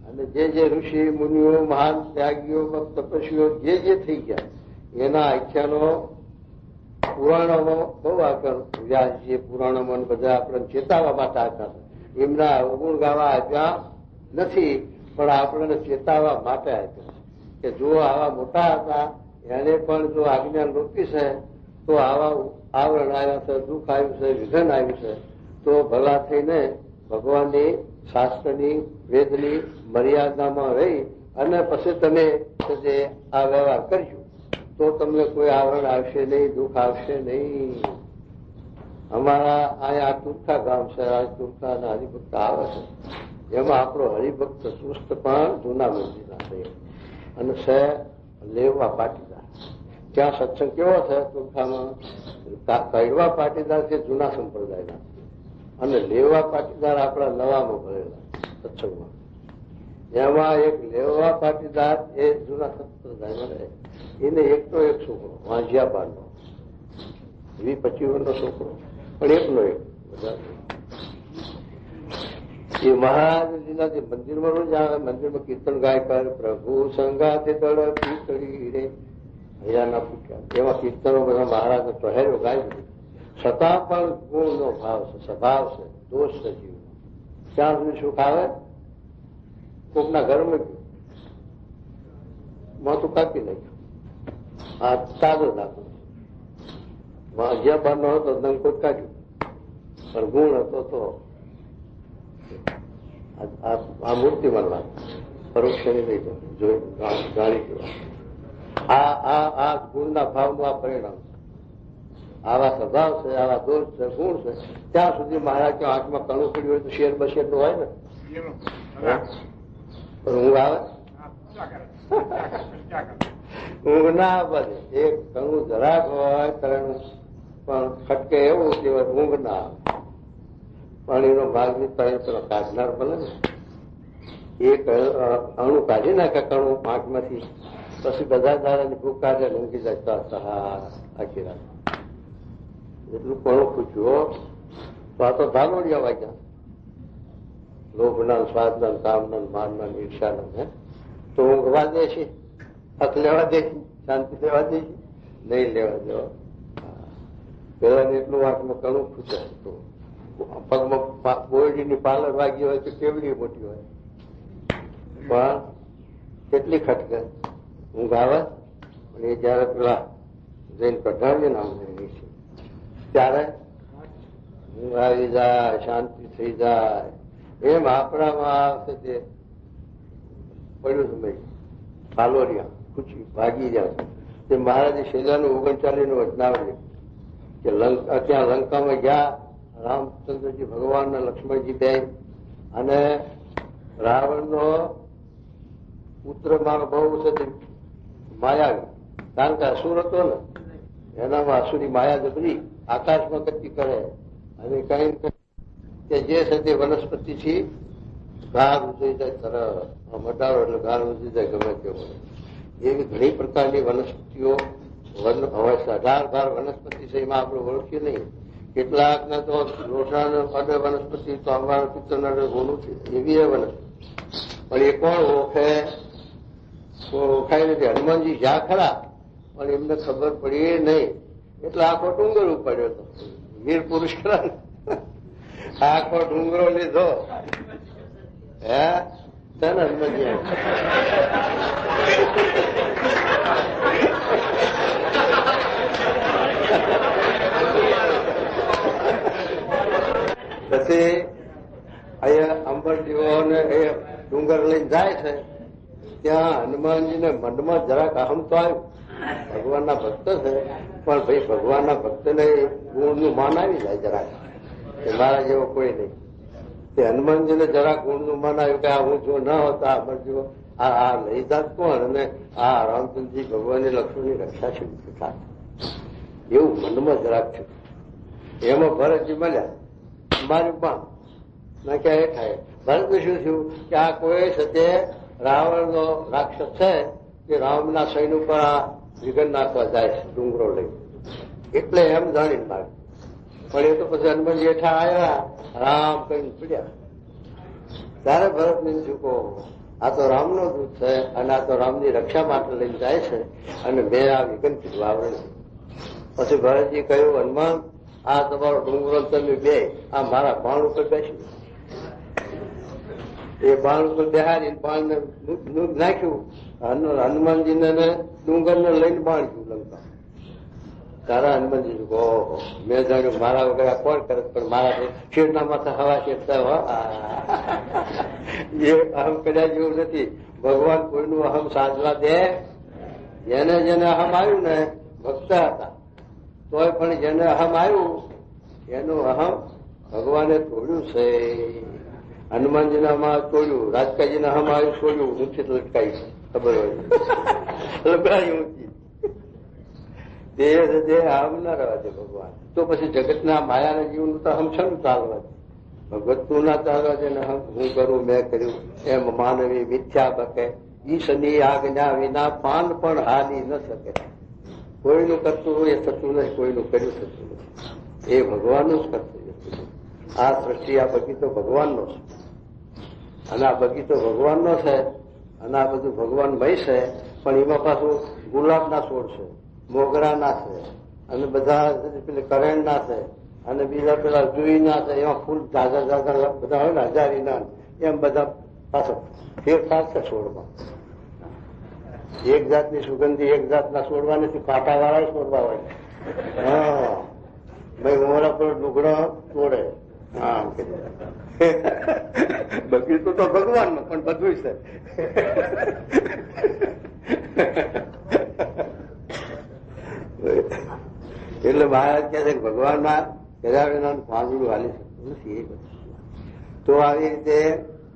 અને જે ઋષિ મુનિઓ મહાન ત્યાગીઓ તપસ્વીઓ જે થઈ ગયા એના આખ્યાનો પુરાણોમાં બહુ આગળ વ્યાસજીએ પુરાણોમાં બધા આપણને ચેતાવવા માટે આપ્યા છે. એમના અવગુણ ગાવા આપ્યા નથી પણ આપણને ચેતાવવા માટે આપ્યા કે જો આવા મોટા હતા એને પણ જો આજ્ઞા લોપી છે તો આવા આવરણ આવ્યા છે, દુઃખ આવ્યું છે, વિઘન આવ્યું છે, તો ભલા થઈને ભગવાનની શાસ્ત્રની વેદની મર્યાદામાં રહી અને પછી તમે જે આ વ્યવહાર કરજો તો તમને કોઈ આવરણ આવશે નહીં, દુઃખ આવશે નહીં. અમારા અહીંયા તુરખા ગામ છે, આ તુરખા અને હરિભક્ત આવે છે એમાં આપણો હરિભક્ત ચુસ્ત પણ જૂના મંદિરના છે અને છે લેવા પાટીદાર. ત્યાં સત્સંગ કેવો છે તુરખામાં? કડવા પાટીદાર છે જૂના સંપ્રદાયના અને લેવા પાટીદાર આપણા નવામાં ભરેલા સત્સંગમાં. એમાં એક લેવા પાટીદાર એ જૂના સંપ્રદાયમાં રહે. એને એક છોકરો વાંઝિયા બારનો 20-25 વર્ષનો છોકરો પણ એકનો એક. બધા એ મહારાજજીના જે મંદિરમાં રોજ આવે મંદિરમાં કીર્તન ગાય કરે પ્રભુ સંગાતે તડપી ચડી રે હૈયાના ફૂટ્યા એવા કીર્તનો બધા મહારાજને પહેર્યો ગાય બધું. છતાં પણ ગુણનો ભાવ છે, સ્વભાવ છે, દોષ છે જીવ. ત્યાં સુધી સુખ આવે? કોકના ઘરમાં ગયું મોતું કાપી નાખ્યું, આ તાજો દાખલો. જ્યાં બાર નો હતો દંકોત કાઢ્યું પણ ગુણ હતો તો આ મૂર્તિ માનવા પરોક્ષની નહીં તો જોઈ જાણી જોવા આ ગુણના ભાવનું આ પરિણામ છે. આવા સ્વભાવ છે, આવા દોષ છે, ગુણ છે. ત્યાં સુધી મહારાજ કે આંખમાં કણું પડ્યું હોય તો શેર બશેર તો હોય ને ઊંઘ આવે? ઊંઘ ના બધે એક કણું જરાક હોય તરણું પણ ખટકે એવું કે ઊંઘ ના આવે. પાણીનો ભાગની તરણ પેલો કાઢનાર બને ને એક અણુ કાઢી નાખે કણું આંખમાંથી પછી બધા દાડાની ભૂખ કાઢે ઊંઘી જાય આખી રાત. એટલું કોણું પૂછ્યું તો આ તો ધાલોડિયા વાગ્યા. લોભના, સ્વાદના, કામના, માનના, ઈર્ષાના હે તો ઊંઘવા દે છે, હક લેવા દે છે, શાંતિ લેવા દે છે, નહીં લેવા દેવા. પેલા એટલું આંખમાં કણું પૂછાય તો પગમાં બોરડીની પાલર વાગી હોય તો કેવડી મોટી હોય પણ કેટલી ખટકે ઊંઘ આવે. પણ એ જયારે પેલા જઈને કઢાવીએ ને આમ ત્યારે ઊંઘ આવી જાય, શાંતિ થઈ જાય. એમ આપણામાં તે પડ્યું સમય ફાલોરિયા ખુશી ભાગી જાય. તે મહારાજે શૈલાનું 39નું વચનાવલી કે ત્યાં લંકામાં ગયા રામચંદ્રજી ભગવાન લક્ષ્મણજી બેન અને રાવણનો પુત્રમાં બહુ છે માયાવી, કારણ કે અસુર હતો ને એનામાં અસુરી માયા જબરી આકાશમાં ગતિ કરે અને કઈ કે જે છે તે વનસ્પતિથી ઘાસ ઉતરી જાય તરત મટાડો એટલે ઘાસ ઉતરી જાય ગમે તેવો. એવી ઘણી પ્રકારની વનસ્પતિઓ હવે 18 વનસ્પતિ છે એમાં આપણે ઓળખીએ નહીં. કેટલાકને તો લોટાને અડે વનસ્પતિ તો અમારા પિત્તરના ગોળું છે એવી એ વનસ્પતિ, પણ એ કોણ ઓળખે? ઓળખાય નથી. હનુમાનજી જ્યાં ખરા પણ એમને ખબર પડી નહીં એટલે આખો ડુંગર ઉપાડ્યો હતો. વીર પુરુષ ખરા આખો ડુંગરો લીધો. હે તને હનુમાનજી પછી અહીંયા અંબરજીઓ ને એ ડુંગર લઈને જાય છે. ત્યાં હનુમાનજીને મનમાં જરાક અહમ તો આવ્યું. ભગવાનના ભક્ત છે પણ ભાઈ ભગવાનના ભક્તને ગુણનું માન આવી જાય જરાક કે મારા જેવો કોઈ નહીં. તે હનુમાનજીને જરાક ગુણનું માન આવ્યું કે આ હું જો ન હોતા અંબરજીઓ આ લઈ જાત કોણ અને આ રામચંદ્રજી ભગવાનની લક્ષ્મણની રક્ષા છે થાય એવું મનમાં જરાક છે. એમાં ભરતજી મળ્યા મારી માં ના ક્યાં એ થાય. ભરતને શું થયું કે આ કોઈ સાથે રાવણનો રાક્ષસ છે કે રામના સૈન્ય ઉપર આ વિઘન નાખવા જાય છે ડુંગરો લઈ, એટલે એમ જાણીને માર્યું. પણ એ તો પછી હનુમાનજી હેઠા આવ્યા રામ કહીને પીડ્યા. ત્યારે ભરતને ચૂકો આ તો રામનો દૂત છે અને આ તો રામની રક્ષા માટે લઈને જાય છે અને મેં આ વિઘન કીધું આવડે. પછી ભરતજી કહ્યું હનુમાન આ તમારો ડુંગરો તમે બે આ મારા બાણ ઉપર બેસી. એ બાણ ઉપર બેહારી બાણને નાખ્યું. હનુમાનજીને ડુંગરને લઈને બાણ્યું લંકા. તારા હનુમાનજી ઓહો મેં જાણ્યું મારા વગર કોણ કરે પણ મારા શેરના માથે હવા શેરતા એ અહમ કર્યા જેવું નથી. ભગવાન કોઈનું અહમ સાધવા દે. જેને જેને અહમ આવ્યું ને ભક્ત હતા તોય પણ જેને અહમ આવ્યું એનું અહમ ભગવાને તોડ્યું છે. હનુમાનજીને અહમ તોડ્યું, રાજકાજીને અહમ આવ્યું તોડ્યું, ઊંચી લટકાઈ ખબર હોય લગાડી ઊંચી. તે અહમ ના રહેવા દે ભગવાન. તો પછી જગતના માયાના જીવનું તો અહમ છે ને ચાલવા દે. ભગવતનું ના ચાલવા દે ને હું કરું મેં કર્યું એમ માનવી મિથ્યા બકે. ઈશની આજ્ઞા વિના પાન પણ હાલી ન શકે. કોઈનું કરતું હોય એ થતું નથી, કોઈનું કર્યું થતું નથી. એ ભગવાનનું જ કર્તવ્ય છે. આ સૃષ્ટિ આ બગીચો ભગવાનનો છે અને આ બગીચો ભગવાનનો છે અને આ બધું ભગવાનમય છે. પણ એમાં પાછું ગુલાબના છોડ છે, મોગરાના છે અને બધા કરેણના છે અને બીજા પેલા જુઈના છે. એમાં ફૂલ ઝાઝા ઝાઝા બધા હોય ને હજારીના એમ બધા પાછો ફેરફાર છે છોડમાં. એક જાતની સુગંધી એક જાતના છોડવા નથી, કાંટાવાળા છોડવા હોય. હા ભાઈ મોરા પર લુગડો તોડે. હા બગીચો તો ભગવાનનો પણ બધું છે. એટલે મહારાજ કહે છે કે ભગવાનના કર્યા વિના પાંદડું હાલી શકતું નથી. તો આવી રીતે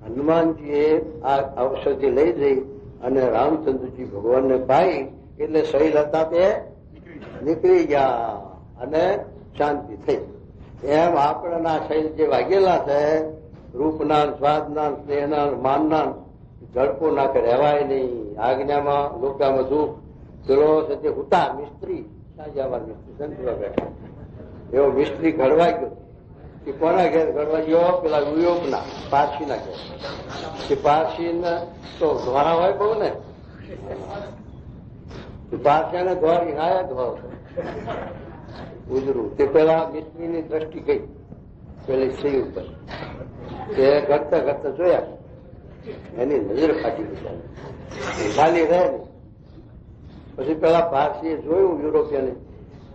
હનુમાનજીએ આ ઔષધિ લઈ જઈ અને રામચંદ્રજી ભગવાનને પાઈ એટલે શૈલ હતા તે નીકળી ગયા અને શાંતિ થઈ. એમ આપણાના શૈલ જે વાગેલા છે રૂપના, સ્વાદના, સ્નેહના, માનના ઝડપો નાખે રહેવાય નહીં. આજ્ઞામાં લોકામાં દુઃખ પેલો છે તે હુતા મિસ્ત્રી મિસ્ત્રી સંતવા બેઠા એવો મિસ્ત્રી ઘડવા ગયો. કે કોના ઘેર ઘડવા ગયો? પેલા યુરોપના પારસીના ઘેર. કે પારસી તો ધોરા હોય બહુ ને, પારસીને ધોરી હાયા ધોર ઉજરું. તે પેલા મિસ્ત્રીની દ્રષ્ટિ ગઈ પેલી સ્ત્રી ઉપર. તે ઘડતા ઘડતા જોયા એની નજર ફાટી ગઈ ખાલી રહે ને. પછી પેલા પારસીએ જોયું યુરોપિયને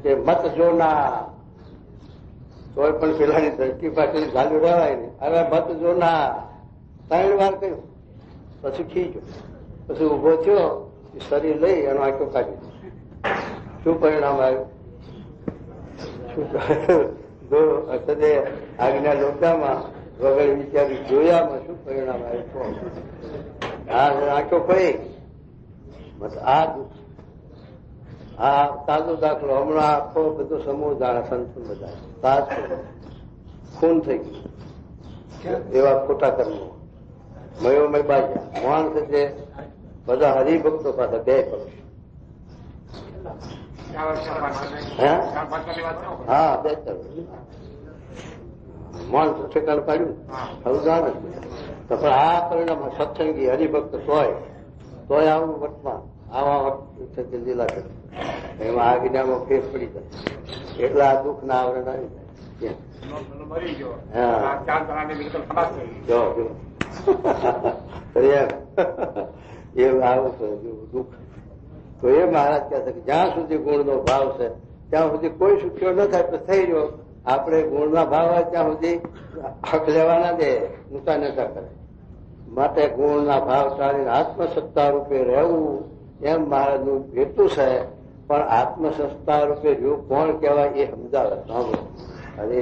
કે મત જોના તોય પણ પેલાની દ્રષ્ટિ પાછળ ચાલુ રહેવાય નહીં. હવે મત જો ના 3 વાર કહ્યું, પછી ખીજો, પછી ઉભો થયો, શરીર લઈ એનો આંખો કાઢી. શું પરિણામ આવ્યું? આજ્ઞા લોટામાં વગર વિચારી જોયામાં શું પરિણામ આવ્યું? આંખો પડી. આ તાજો દાખલો હમણાં આખો બધો સમૂહ જાણે સંતો બધા તાજ ખૂન થઈ ગયું એવા ખોટા કર્મો મયોમય બાજ્યા. માણસ છે બધા હરિભક્તો પાસે 2 પક્ષ. હા 2 માણસ ઠેકાણ પાડ્યું હવે જાણે. તો પણ આ પરિણામ સત્સંગી હરિભક્ત તોય આવું વર્તમાન આવા વખત લીલા કરે એમાં આજ્ઞામાં ફેર પડી જાય એટલે આ દુઃખ ના આવરણ આવી જાય. એ આવું છે દુઃખ. તો એ મહારાજ કહે છે કે જ્યાં સુધી ગુણનો ભાવ છે ત્યાં સુધી કોઈ સુખ્યો ન થાય તો થઈ રહ્યો. આપણે ગુણના ભાવ હોય ત્યાં સુધી હક લેવાના દે, ઊંચા નતા કરે. માટે ગુણના ભાવ ટાળીને આત્મસત્તા રૂપે રહેવું એમ મહારાજનું હેતુ છે. પણ આત્મસત્તા રૂપે રહ્યું કોણ કહેવાય એ સમજાવે. અરે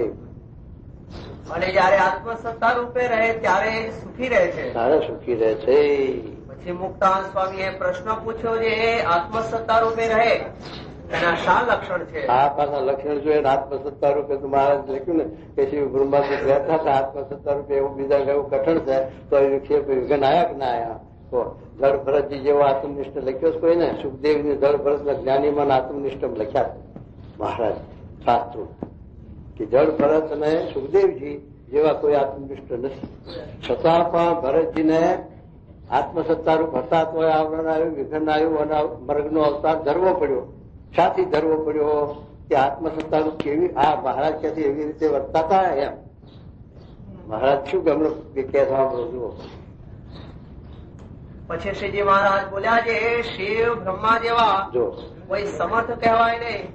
અને જયારે આત્મસત્તા રૂપે રહે ત્યારે સુખી રહે છે. તારે સુખી રહે છે. પછી મુક્તાનંદ સ્વામીએ પ્રશ્ન પૂછ્યો જે આત્મસત્તા રૂપે રહે એના શા લક્ષણ છે? આ પાછા લક્ષણ જોઈએ આત્મસત્તા રૂપે તો મહારાજ લખ્યું ને કે શિવ બ્રહ્માજી રહેતા હતા આત્મસત્તા રૂપે એવું બીજા એવું કઠણ છે તો એ વિઘન આયા કે ના આયા? તો જળ ભરતજી જેવો આત્મનિષ્ઠ લખ્યો છે કોઈ ને સુખદેવની જળ ભરતના જ્ઞાનીમાં આત્મનિષ્ઠ લખ્યા મહારાજ શાસ્ત્રો કે જળ ભરત અને સુખદેવજી જેવા કોઈ આત્મનિષ્ઠ નથી. છતાં પણ ભરતજીને આત્મસત્તા રૂપ હતા તો આવરણ આવ્યું, વિઘન આવ્યું અને મર્ગનો અવતાર ધરવો પડ્યો. શાથી ધરવો પડ્યો કે આત્મસત્તા રૂપ કેવી આ મહારાજ ક્યાંથી એવી રીતે વર્તા હતા એમ. મહારાજ શું ગમણું કે સાંભળો જુઓ. પછી શ્રીજી મહારાજ બોલ્યા જે શિવ બ્રહ્મા જેવા કોઈ સમર્થ કહેવાય નહીં,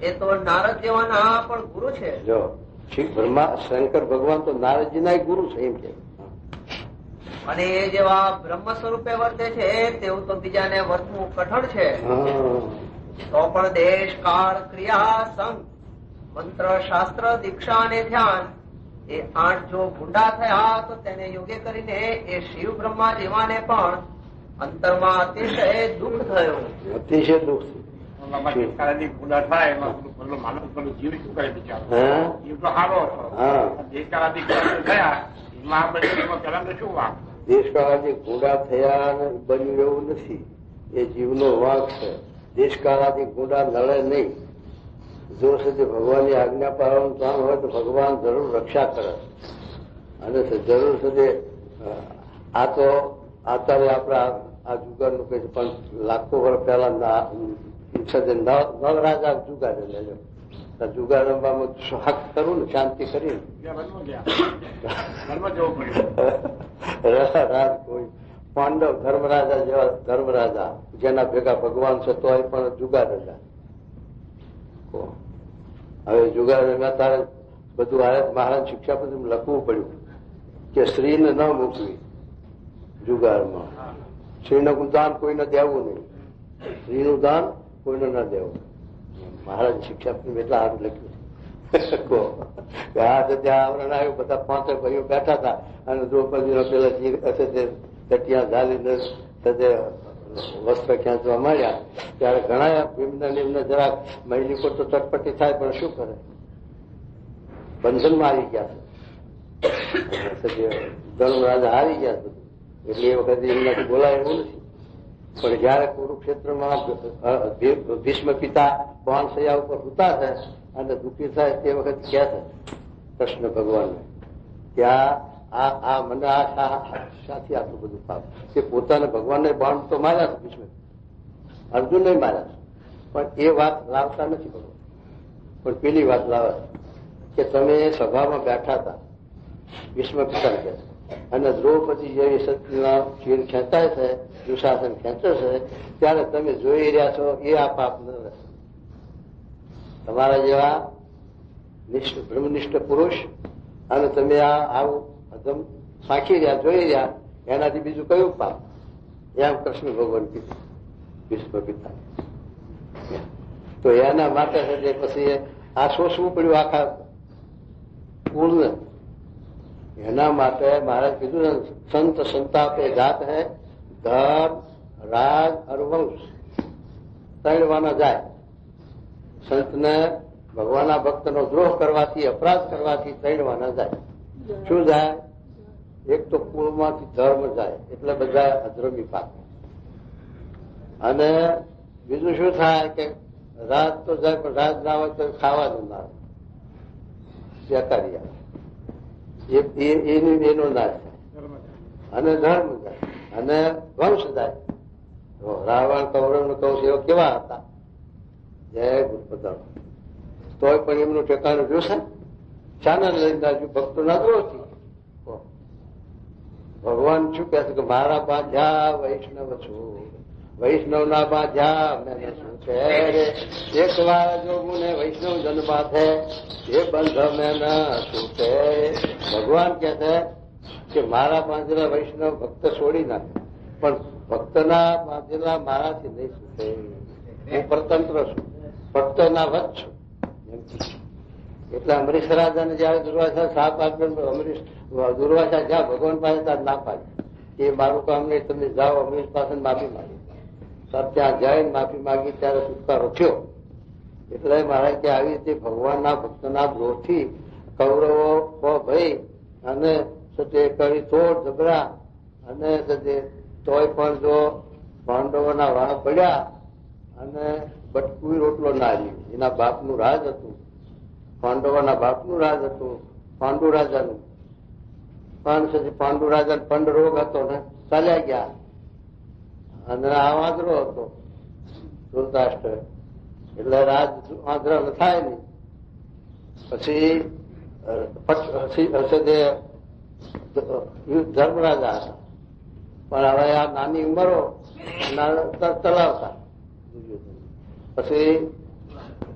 એ તો નારદ જેવાના પણ ગુરુ છે. જો શિવ બ્રહ્મા શંકર ભગવાન તો નારદજીના ગુરુ છે એમ કે. અને એ જેવા બ્રહ્મ સ્વરૂપે વર્તે છે તેવું તો બીજાને વર્તવું કઠણ છે. તો પણ દેશ કાળ ક્રિયા સંગ મંત્ર શાસ્ત્ર દીક્ષા અને ધ્યાન એ 8 જો ભૂંડા થયા તો તેને યોગ્ય કરીને એ શિવ બ્રહ્મા જેવાને પણ અંતરમાં અતિશય દુઃખ થયું. અતિશય દુઃખ ભૂંડા થાય એમાં જીવ શું કરે બિચારો? જીવ તો સારો હતો. દેશકાળાથી થયા એમાં શું વાંક? દેશકાળાથી ગુંડા થયા બન્યું એવું નથી. એ જીવનો વાંક છે. દેશકાળાથી ગુંડા નડે નહીં. જો સુધી ભગવાનની આજ્ઞા પાળવાનું કામ હોય તો ભગવાન જરૂર રક્ષા કરે. અને જરૂર સુધી આ તો અત્યારે આપણા આ જુગારનું કહે છે પણ લાખો વર્ષ પહેલા નવરાજા જુગાર લેજો. જુગાર રમવામાં હક કરું ને શાંતિ કરીને રાજ કોઈ પાંડવ ધર્મરાજા જેવા ધર્મરાજા જેના ભેગા ભગવાન છે તોય પણ જુગાર રજા. હવે જુગાર રમ્યા તારે બધું મહારાજ શિક્ષા પછી લખવું પડ્યું કે સ્ત્રીને ન મૂકવી જુગારમાં. સ્ત્રીનું દાન કોઈને દેવું નહીં. સ્ત્રીનું દાન કોઈને ન દેવું. મહારાજ શિક્ષા એટલા સારું લખ્યું આ ત્યાં આવરણ આવ્યું. બધા 5 ભાઈઓ બેઠા હતા અને દ્રૌપદીનો પેલા ચટિયા ઝાલીને વસ્ત્ર ખેંચવા માંડ્યા ત્યારે ઘણા ભીમને જરાક મહિલિકો તો ચટપટી થાય પણ શું કરે બંધનમાં આવી ગયા છે. ધર્મરાજા હારી ગયા બધું એટલે એ વખતે એમનાથી બોલાય એવું નથી. પણ જયારે કુરુક્ષેત્રમાં ભીષ્મ પિતા પવન સૈયા ઉપર સુતા છે અને દુઃખી થાય તે વખત ક્યાં છે કૃષ્ણ ભગવાનને કે આ મને આ સાથી આટલું બધું પાપ કે પોતાના ભગવાનને બાણ તો માર્યા છે ભીષ્મ, અર્જુન નહીં માર્યા છે પણ એ વાત લાવતા નથી ભગવાન. પણ પેલી વાત લાવે કે તમે સભામાં બેઠા હતા ભીષ્મ પિતા કે અને દ્રૌપદી જેવી સતીના ચીર ખેંચાય છે, દુશાસન ખેંચે છે ત્યારે તમે જોઈ રહ્યા છો એ આ પાપ ન રહેશે. તમારા જેવા બ્રહ્મનિષ્ઠ પુરુષ, અને તમે આવું અધમ સાંખી રહ્યા, જોઈ રહ્યા, એનાથી બીજું કયું પાપ? એમ કૃષ્ણ ભગવાન કીધું ભીષ્મ પિતા. તો એના માટે છે પછી આ શોષવું પડ્યું આખા કુળને. એના માટે મહારાજ કીધું ને, સંત સંતાપે જાત હૈ, ધર્મ રાજ અને વંશ તૈણવાના જાય. સંતને ભગવાનના ભક્તનો દ્રોહ કરવાથી, અપરાધ કરવાથી તૈણવાના જાય. શું જાય? એક તો કુળમાંથી ધર્મ જાય, એટલે બધા અધર્મી પાકે. અને બીજું શું થાય કે રાજ તો જાય, પણ રાજ ના હોય તો ખાવાનું ના હોય, વ્યાપારી એનો નાશ થાય. અને ધર્મ જાય, અને વંશ જાય. રાવણ કૌરવ કૌશ એવા કેવા હતા? જય ગુરુપદ. તોય પણ એમનું ઠેકાણું જોશે. શાના લઈને ભક્તો ના દ્રોહથી. ભગવાન શું કહે છે કે મારા બાંધ્યા વૈષ્ણવ છું, વૈષ્ણવ ના બાંધ્યા મેં શું છે રે, એક વાર જો મને વૈષ્ણવ જન બાંધે એ બંધ મેં શું છે. ભગવાન કહે છે કે મારા બાંધેલા વૈષ્ણવ ભક્ત છોડી નાખે, પણ ભક્તના બાંધેલા મારાથી નહીં છૂટે. હું પરતંત્ર છું, ભક્તના વધ છું. એટલે અમરીશ રાજાને જયારે દુર્વાસા સાપ આપ્યો, અમરીશ દુર્વાસા જ્યાં ભગવાન પાસે ત્યાં ના પાડે એ મારું કામ નહીં, તમે જાઓ અમરીશ પાસે માફી માંગી. ત્યાં જઈને માફી માંગી ત્યારે છુટકારો થયો. એટલે મારા કે આવી રીતે ભગવાનના ભક્તના દ્રોહથી કૌરવો ભય અને કરી તોડ ઝઘડા, અને તોય પણ જો પાંડવોના વાહ પડ્યા અને બટકું રોટલો ના આવ્યું. એના બાપનું રાજ હતું, પાંડવોના બાપનું રાજ હતું, પાંડુ રાજાનું. પણ પાંડુ રાજા પંડ રોગ હતો ને ચાલ્યા ગયા, અને આ વાંદરો હતો ધૃતરાષ્ટ્ર. એટલે રાજ વાંદરા થાય નહીં. પછી ધર્મરાજા હતા, પણ હવે આ નાની ઉંમરો ચલાવતા. પછી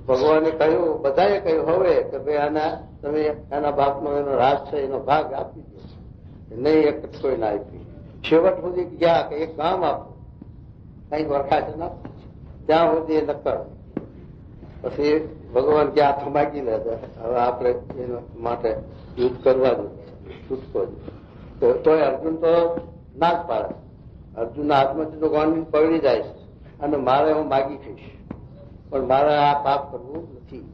ભગવાને કહ્યું, બધાએ કહ્યું હવે કે ભાઈ આના તમે એના બાપનો એનો રાજ છે એનો ભાગ આપી દો. નહીં, એક જ કોઈ ના આપી. છેવટ સુધી ગયા કે એક કામ આપો, કઈક વરખાશે ના, ત્યાં સુધી એ નક્કર. પછી ભગવાન કે હાથ માગી લે, હવે આપણે એના માટે યુદ્ધ કરવાનું, છૂટકો. તોય અર્જુન તો ના જ પાડે. અર્જુનના હાથમાંથી તો ગોંડી પડી જાય છે, અને મારે હું માગી ખઈશ, પણ મારે આ પાપ કરવું નથી.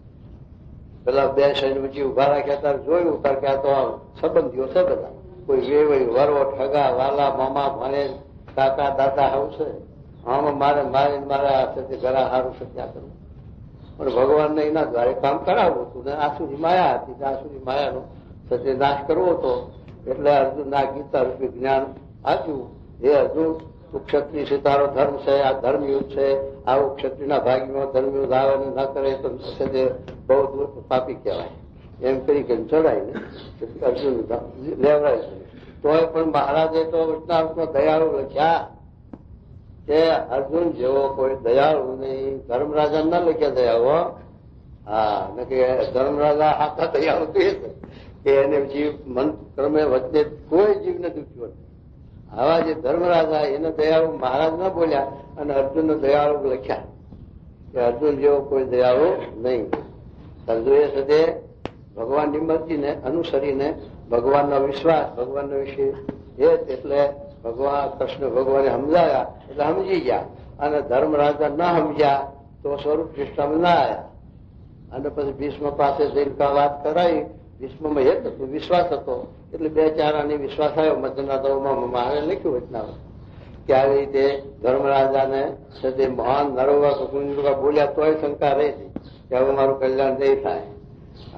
પેલા બે સૈન્ય વચ્ચે ઉભા રાખ્યા ત્યારે જોયું ત્યારે કે આ તો સંબંધીઓ છે બધા, કોઈ વેવાઈ વરો ઠગા વાલા મામા ભાણે કાકા દાદા આવું છે. આમાં મારે મારા સાથે ઘણા સારું છે ત્યાં કરવું. પણ ભગવાનને એના દ્વારે કામ કરાવવું હતું ને આ સુધી માયા હતી, આ સુધી માયાનો સત્ય નાશ કરવો હતો. એટલે અર્જુન ના ગીતા રૂપી જ્ઞાન આપ્યું. એ અર્જુન તું ક્ષત્રિય છે, તારો ધર્મ છે, આ ધર્મયુદ્ધ છે, આવું ક્ષત્રિયના ભાગ્યમાં ધર્મયુદ્ધ આવે ન કરે તો બહુ પાપી કહેવાય. એમ કરી કે ચડાવીને અર્જુન લેવડાય છે. તોય પણ મહારાજે તો વિષ્ણાવમાં દયાળુ લખ્યા કે અર્જુન જેવો કોઈ દયાળુ નહીં. ધર્મરાજા ના લખ્યા દયાળુ. હા, ને કે ધર્મરાજા આખા દયાળુ કહે છે કે એને જીવ મન ક્રમે વચ્ચે કોઈ જીવને દુખ્યો નથી. આવા જે ધર્મરાજા એને દયાળુ મહારાજ ના બોલ્યા, અને અર્જુનને દયાળુ લખ્યા કે અર્જુન જેવો કોઈ દયાળુ નહીં. અર્જુને સદે ભગવાનની મરજીને અનુસરીને ભગવાનનો વિશ્વાસ, ભગવાનનો વિશે એટલે ભગવાન કૃષ્ણ ભગવાને સમજાયા એટલે સમજી ગયા. અને ધર્મરાજા ના સમજ્યા તો સ્વરૂપ નિષ્ઠામાં ના આવ્યા. અને પછી ભીષ્મ પાસે જઈને વાત કરાવી. ભીષ્મમાં એક હતું, વિશ્વાસ હતો. એટલે બે ચારાની વિશ્વાસ આવ્યો. મધ્યના દવમાં મારે લખ્યું વચના કે આવી રીતે ધર્મરાજાને સદે મહાન નરોવા કુંજકા બોલ્યા તોય શંકા રહી હતી કે હવે મારું કલ્યાણ નહીં થાય.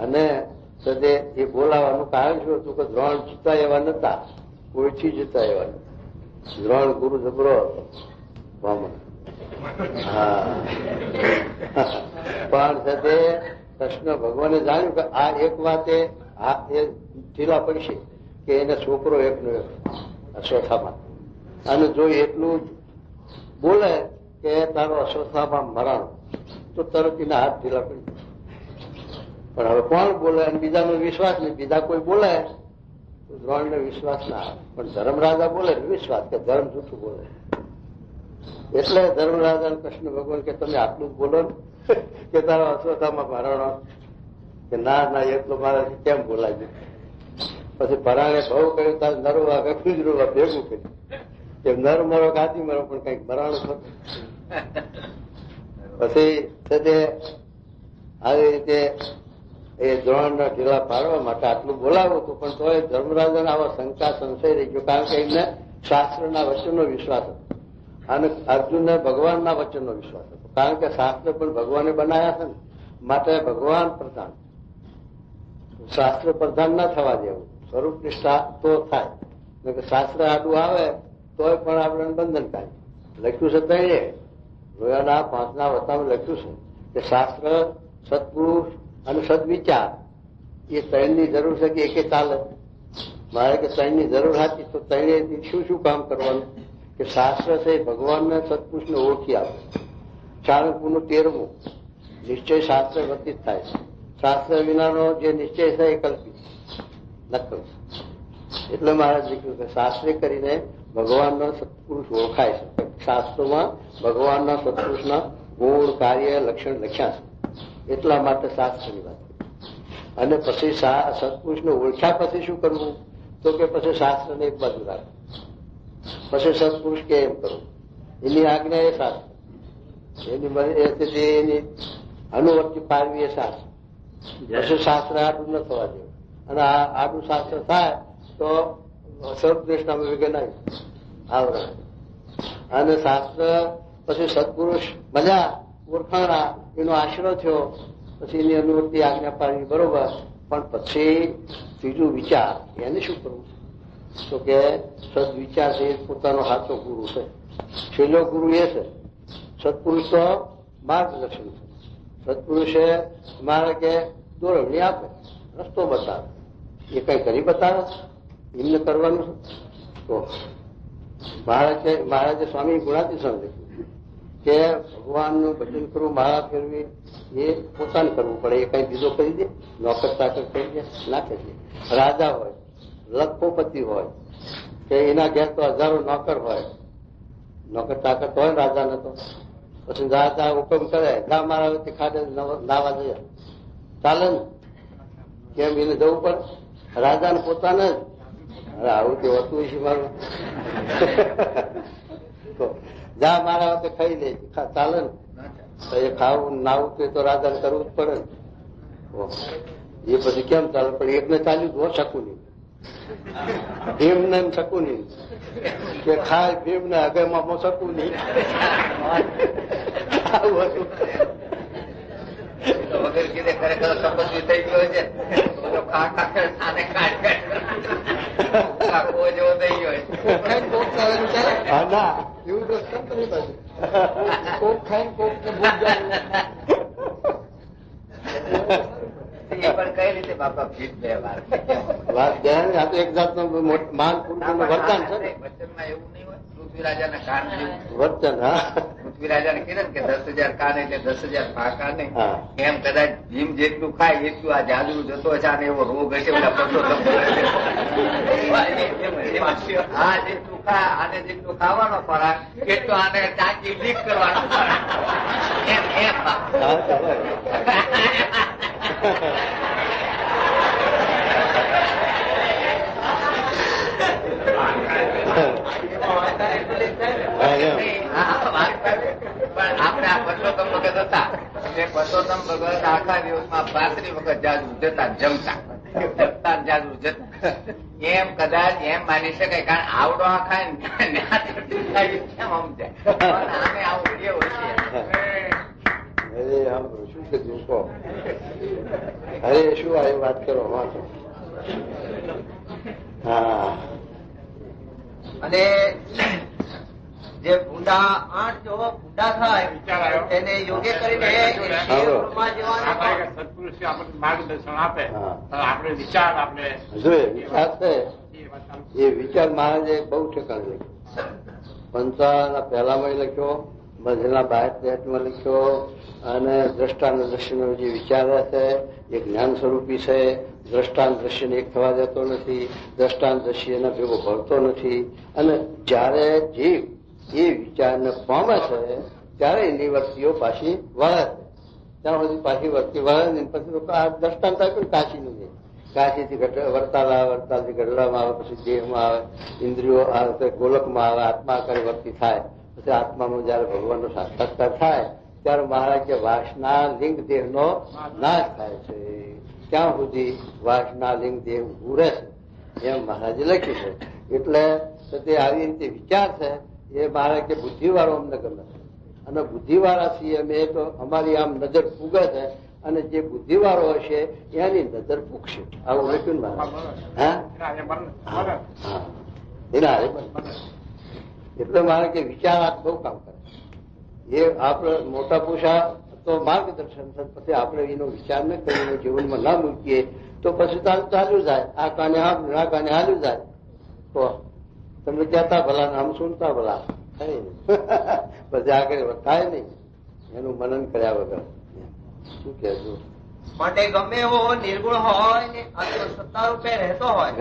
અને સદે એ બોલાવાનું કારણ શું હતું કે દ્રોણ જીતા એવા નતા, કોઈથી જીતા એવા નતા. દ્રોણ ગુરુ જબરો હતો વામન. હા, પણ સદે કૃષ્ણ ભગવાને જાણ્યું કે આ એક વાતે એ ઢીલા પડશે કે એને છોકરો એકનો એક અશ્વત્થામા, અને જો એટલું જ બોલે કે તારો અશ્વત્થામા મરણ તો તરત એના હાથ ઢીલા પડી. પણ હવે કોણ બોલે અને બીજાનો વિશ્વાસ નહીં. બીજા કોઈ બોલે તો દ્રોણને વિશ્વાસ ના આવે, પણ ધર્મરાજા બોલે વિશ્વાસ, કે ધર્મ જૂઠું બોલે. એટલે ધર્મરાજા કૃષ્ણ ભગવાન કે તમે આટલું જ બોલો ને, કે તારો અશ્વત્થામા ભરાણો, કે ના ના એટલું મારાથી કેમ બોલાય. પછી ભરાણે બહુ કહ્યું તારે નરવા કે ખુજરવા ભેગું કર્યું, કે નર મરો કાચી મરો પણ કઈક ભરાણું થતું. પછી આવી રીતે એ દ્રોણના ઢીલા પાડવા માટે આટલું બોલાવું હતું, પણ તોય ધર્મરાજાને આવા શંકા સંશય રહી ગયો, કારણ કે એમને શાસ્ત્રના વચનનો વિશ્વાસ હતો અને અર્જુનને ભગવાનના વચનનો વિશ્વાસ હતો, કારણ કે શાસ્ત્ર પણ ભગવાને બનાવ્યા છે ને, માટે ભગવાન પ્રધાન, શાસ્ત્ર પ્રધાન ના થવા દેવું. સ્વરૂપ નિષ્ઠા તો થાય, શાસ્ત્ર આડું આવે તોય પણ આપણે બંધન થાય. લખ્યું છે તઈએ રોયાના 5ના વતામાં લખ્યું છે કે શાસ્ત્ર, સત્પુરુષ અને સદવિચાર એ ત્રણની જરૂર છે કે એકે ચાલે. મારે કે ત્રણની જરૂર હતી તો ત્રણે શું શું કામ કરવાનું, કે શાસ્ત્ર છે એ ભગવાનને સત્પુરુષને ઓળખી આપે. ચાણક્યનું 13મું નિશ્ચય શાસ્ત્ર વ્યતીત થાય છે. શાસ્ત્ર વિનાનો જે નિશ્ચય છે એ કલ્પિત નકલ. એટલે મહારાજ લખ્યું કે શાસ્ત્રે કરીને ભગવાનનો સત્પુરુષ ઓળખાય છે. શાસ્ત્રોમાં ભગવાનના સત્પુરુષના ગુણ, કાર્ય, લક્ષણ લખ્યા છે, એટલા માટે શાસ્ત્રની વાત. અને પછી સત્પુરુષને ઓળખ્યા પછી શું કરવું, તો કે પછી શાસ્ત્રને એક બાજુ રાખવું. પછી સત્પુરુષ કે એમ કરવું, એની આજ્ઞા એ શાસ્ત્ર, એની અનુવર્તી પાડવી એ શાસ્ત્ર. પછી શાસ્ત્ર આડું ન થવા દેવું, અને આ આડું શાસ્ત્ર થાય તો સર્વદ્વેષના વિજ્ઞાન આવરણ. અને શાસ્ત્ર પછી સત્પુરુષ બધા ઓળખાણા, એનો આશરો થયો, પછી એની અનુવર્તિ આજ્ઞા પાડવી બરોબર. પણ પછી ત્રીજું વિચાર, એને શું કરવું, તો કે સદવિચાર છે એ પોતાનો સાચો ગુરુ છે. છેલ્લો ગુરુ એ છે. સત્પુરુષ તો માર્ગદર્શન છે. સત્પુરુષે મારે કે દોરવણી આપે, રસ્તો બતાવે, એ કઈ કરી બતાવે, એમને કરવાનું છે. તો મહારાજે સ્વામી ગુણાતીસન લખ્યું કે ભગવાનનું ભજન કરવું, માળા ફેરવી એ પોતાને કરવું પડે, એ કઈ બીજો કરી દે, નોકર ચાકર કરી દે ના કરી દે. રાજા હોય, લખોપતિ હોય, કે એના ઘેર તો હજારો નોકર હોય, નોકર ચાકર તો હોય રાજાને તો. પછી રાજા હુકમ કરે, જા મારા વચ્ચે ખાડે નાવા જઈએ, ચાલે ને? કેમ એને જવું પડે? રાજાને પોતાને જ. અરે આવું તે હોતું છે મારું. જા મારા વખતે ખાઈ લે, ચાલે ને? એ ખાવું નાવું તો રાજાને કરવું જ પડે ને. એ પછી કેમ ચાલે? પણ એકને ચાલ્યું હો શકું નહીં, ભીમને શકું નહીં, કે ખાય ભીમને હગેમાં શકું નહીં. આવું હતું. વગર કીધે ખરેખર સંપત્તિ થઈ ગયો છે, જેવો થઈ ગયો. હા ના એવું દ્રષ્ટાંત નહીં પાછું. કોક ખાઈને કોક ને ભૂખ પણ કઈ રીતે બાપા ભીત બે વાર વાત ધ્યાન. આ તો એક જાતનું મહાન પુરુષનું વર્તન છે ને. વચનમાં એવું નહીં હોય. પૃથ્વી રાજાના કાન વર્તન. હા, પૃથ્વી રાજાને કીધું ને કે 10,000 કાન એટલે 10,000 ફાકા નહીં. એમ કદાચ ભીમ જેટલું ખાય એટલું આ જાદુ જતો હશે, અને એવો રોગ હશે બધા પશો. હા, જેટલું ખા, આને જેટલું ખાવાનો ખોરાક એટલું આને ટાંકી લીક કરવાનો ખોરાક. એમ એમ પણ આપણે આ પરસોત્તમ ભગત હતા, એ પરસોત્તમ ભગત આખા દિવસમાં 35 વખત જાજુ જતા, જમતા જાજુ જતા. એમ કદાચ એમ માની શકાય, કારણ આવડો આ ખાય ને કેમ સમજાય. આને આવું કેવું છે. શું કીધું કહો? અરે શું આવી વાત કરો વાંચો. હા, અને જે ભૂંડા 8 જેવો ભૂંડા થાય એને યોગ્ય કરીને સત્પુરુષ આપણને માર્ગદર્શન આપે, આપણે વિચાર આપણે વિચાર છે એ વિચાર મહારાજે બહુ ઠેકાણ લખ્યો. 55 પહેલામાં લખ્યો, મધના 22 લખ્યો. અને દ્રષ્ટાંત દ્રશ્યનો જે વિચાર છે એ જ્ઞાન સ્વરૂપી છે. દ્રષ્ટાંત દ્રશ્યને એક થવા દેતો નથી. દ્રષ્ટાંત દ્રશ્યને ભેગો ભરતો નથી. અને જયારે જીવ એ વિચારને પામે છે ત્યારે એની વર્તીઓ પાછી વળે છે. ત્યાં સુધી પાછી વર્તી વળે ને પછી આ દ્રષ્ટાંત આપ્યું કાશીનું નહીં. કાશીથી વરતાલથી ગઢડામાં આવે, પછી દેહમાં આવે, ઇન્દ્રિયો આવે, ગોલકમાં આવે, આત્મા કરે વર્તી થાય. પછી આત્મામાં જયારે ભગવાનનો સાક્ષાત્કાર થાય ત્યારે મહારાજ કે વાસના લિંગ દેહનો નાશ થાય છે. ત્યાં સુધી વાસના લિંગ દેહ ઉભું રહેશે એમ મહારાજે લખ્યું છે. એટલે તે આવી રીતે વિચાર છે એ મહારાજ કે બુદ્ધિવાળો અમને ગમે છે. અને બુદ્ધિવાળા છીએ અમે તો અમારી આમ નજર ફૂગે છે. અને જે બુદ્ધિવાળો હશે એની નજર ફૂગશે. આવું લખ્યું ને મહારાજ. એના હારે એટલે મારે કે વિચાર આ બહુ કામ કરે. એ આપણે મોટા પુરુષા તો માર્ગદર્શન છે. પછી આપણે એનો વિચાર ન કરીને જીવનમાં ના મૂકીએ તો પછી ચાલુ જાય. આ કાને આ કાને હાલ્યું જાય. તો તમે કહેતા ભલા આમ સુનતા ભલા થાય ને પછી આગળ થાય નહીં. એનું મનન કર્યા વગર શું કહેજો. માટે ગમે એવો નિર્ગુણ હોય ને સત્તા રૂપે રહેતો હોય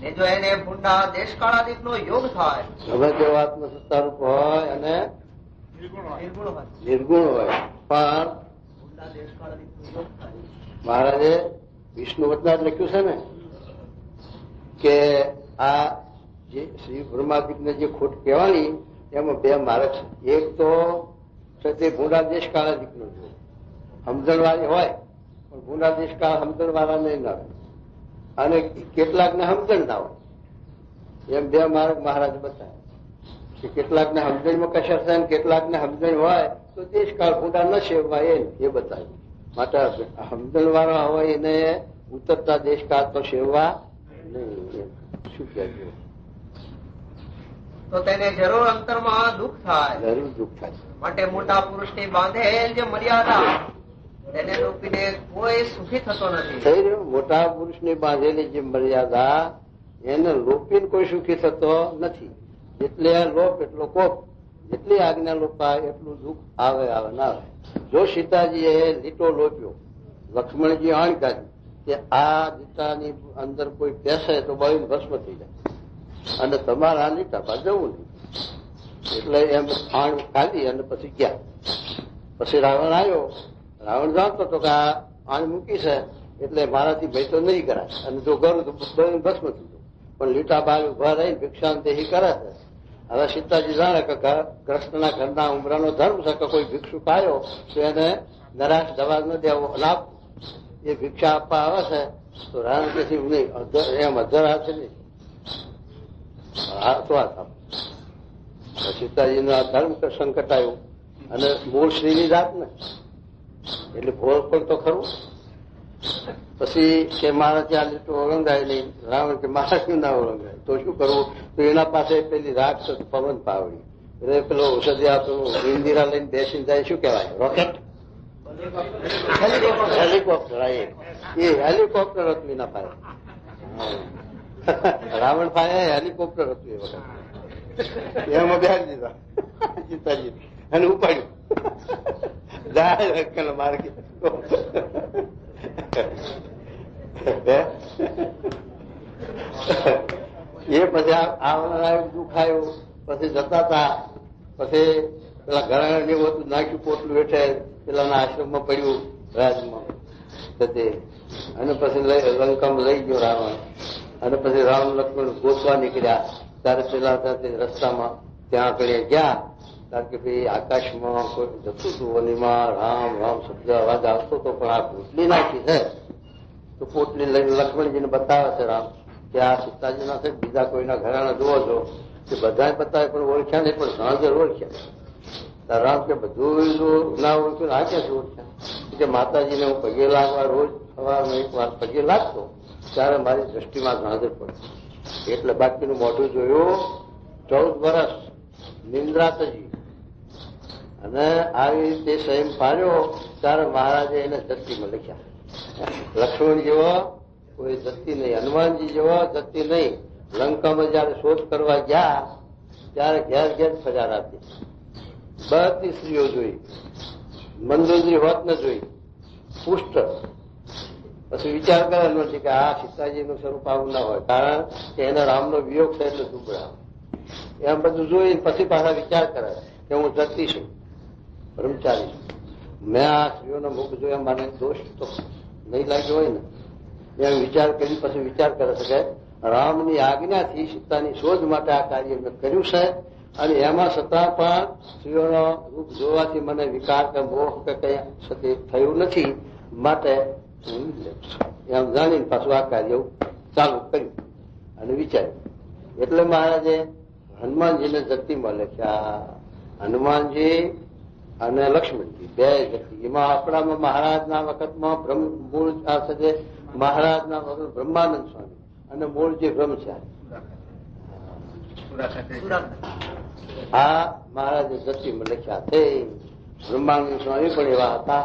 ને જો એને ભૂંડા દેશકાળાદિક નો યોગ થાય, હવે જો આત્મસત્તા રૂપ હોય અને નિર્ગુણ હોય પણ ભૂંડા દેશકાળાદિક નો યોગ થાય. મહારાજે વિષ્ણુ વચનાથ લખ્યું છે ને કે આ જે શ્રી બ્રહ્માદિક ને જે ખોટ કહેવાની એમાં 2 માર્ગ છે. એક તો તે ભૂંડા દેશકાળાદિક નો યોગ સમજણ વાળી હોય પણ ભૂંડા દેશકાળ સમજણ વાળા નહીં ના હોય. અને કેટલાકને સમજણ ના હોય. એમ 2 માર્ગ મહારાજ બતાવે કે કેટલાકને સમજણમાં કશર થાય ને કેટલાકને સમજણ હોય તો દેશકાળ ભૂંડા ન સેવવા એ બતાવ્યું. માટે સમજણ વાળા હોય એને ઉતરતા દેશકાળ તો સેવવા નહીં. શું કહેજો. તો તેને જરૂર અંતરમાં દુઃખ થાય. જરૂર દુઃખ થાય. માટે મોટા પુરુષની બાંધેલ જે મર્યાદા તેને રોકીને કોઈ સુખી થતો નથી. થઈ રહ્યું. મોટા પુરુષની બાંધેલી જે મર્યાદા એને લોપીને કોઈ સુખી થતો નથી. જેટલે લોપ એટલો કોપ. જેટલી આજ્ઞા લોપાય એટલું દુઃખ આવે ના આવે. જો સીતાજીએ લીટો લોપ્યો, લક્ષ્મણજી આણ કાઢી કે આ લીટાની અંદર કોઈ બેસે તો બળી ભસ્મ થઈ જાય અને તમારા લીટા પર જવું નહીં. એટલે એમ આણ કાઢી અને પછી ગયા. પછી રાવણ આવ્યો. રાવણ જાણતો હતો કે આ આણ મૂકી છે એટલે મારાથી ભાઈ તો નહીં કરાય અને જો કરું તો બળી ભસ્મ થઈ જાય. પણ લીટા બાર ઉભા રહીને ભિક્ષાંતેહી કરે છે. હવે સીતાજી જાણે કે કૃષ્ણના ઘરના ઉમરાનો ધર્મ છે કે કોઈ ભિક્ષુક આવ્યો તો એને નરાશ દવા ન દેવો લાભ એ ભિક્ષા આપવા આવે છે તો રાવણ કે નહીં એમ અધર હાથે નહીં તો સીતાજીનું આ ધર્મ સંકટ આવ્યું અને મૂળ શ્રીની જાત ને એટલે ભોળ પણ તો ખરું. પછી કે મારા ત્યાં લીટો ઓળંગાય નહીં. રાવણ કે મારા શું ના ઓળંગાય તો શું કરવું. તો એના પાસે પેલી રાખ છે પવન પાવડી એટલે પેલો ઔષધિ આપેલું ઇન્દિરા લઈને બેસીને જાય. શું કહેવાય? Rocket helicopter. એ હેલિકોપ્ટર હતું એના પાસે. રાવણ પાસે હેલિકોપ્ટર હતું એ વખત. એમાં બેસી દીધા સીતાજી અને ઉપાડ્યું જાય મારે એ પછી આવનાર દુઃખ આવ્યું. પછી જતા હતા. પછી પેલા ઘણા જેવું હતું નાખ્યું પોટલું હેઠે પેલાના આશ્રમમાં પડ્યું રાજમાં અને પછી લંકામાં લઈ ગયો રાવણ. અને પછી રામ લક્ષ્મણ ગોતવા નીકળ્યા ત્યારે પેલા રસ્તામાં ત્યાં આગળ ગયા કારણ કે ભાઈ આકાશમાં કોઈ જતું હતું વનીમાં રામ રામ શબ્દ અવાજ આવતો હતો પણ આ પોટલી નાખી છે. તો પોટલી લઈને લક્ષ્મણજીને બતાવે છે રામ કે આ સીતાજીના છે બીજા કોઈના ઘરાણા જોવો છો કે બધા બતાવે પણ ઓળખ્યા નહીં પણ સાંજર ઓળખ્યા. રામ કે બધું ના ઓળખ્યું આ ક્યાંથી ઓળખ્યા કે માતાજીને હું પગે લાગવા રોજ સવારમાં એક વાર પગે લાગતો ત્યારે મારી દ્રષ્ટિમાં હાજર પડે એટલે બાકીનું મોઢું જોયું 14 વર્ષ નિંદ્રાતજી અને આવી રીતે સંયમ પાડ્યો ત્યારે મહારાજે એને જતીમાં લખ્યા. લક્ષ્મણ જેવો કોઈ જતી નહીં, હનુમાનજી જેવો જતી નહીં. લંકામાં જયારે શોધ કરવા ગયા ત્યારે ઘેર ઘેર સજા આપી બધી સ્ત્રીઓ જોઈ, મંદોદરી હોત ન જોઈ, પુષ્ટ. પછી વિચાર કરેલો છે કે આ સીતાજીનું સ્વરૂપ આવું ના હોય, કારણ કે એના રામનો વિયોગ થાય એટલે દુબળા. એમ બધું જોઈ પછી પાછા વિચાર કરે કે હું જતી છું, બ્રહ્મચારી છું. મેં આ સ્ત્રીઓનો મુખ જોયા, મને દોષ તો નહીં લાગ્યો હોય ને. એમ વિચાર કરી પછી વિચાર કરે છે કે રામની આજ્ઞાથી સીતાની શોધ માટે આ કાર્ય મેં કર્યું છે, અને એમાં છતાં પણ સ્ત્રીઓનો રૂપ જોવાથી મને વિકાર કે મોહ કે કઈ થયું નથી, માટે એમ જાણીને પાછું આ કાર્ય ચાલુ કર્યું અને વિચાર્યું. એટલે મહારાજે હનુમાનજીને જતીમાં લખ્યા. હનુમાનજી અને લક્ષ્મણજી બે જતી. એમાં આપણામાં મહારાજના વખતમાં મૂળ છે, મહારાજના વખત બ્રહ્માનંદ સ્વામી અને મૂળ જે બ્રહ્મચારી. આ મહારાજે જતીમાં લખ્યા છે. બ્રહ્માનંદ સ્વામી પણ એવા હતા,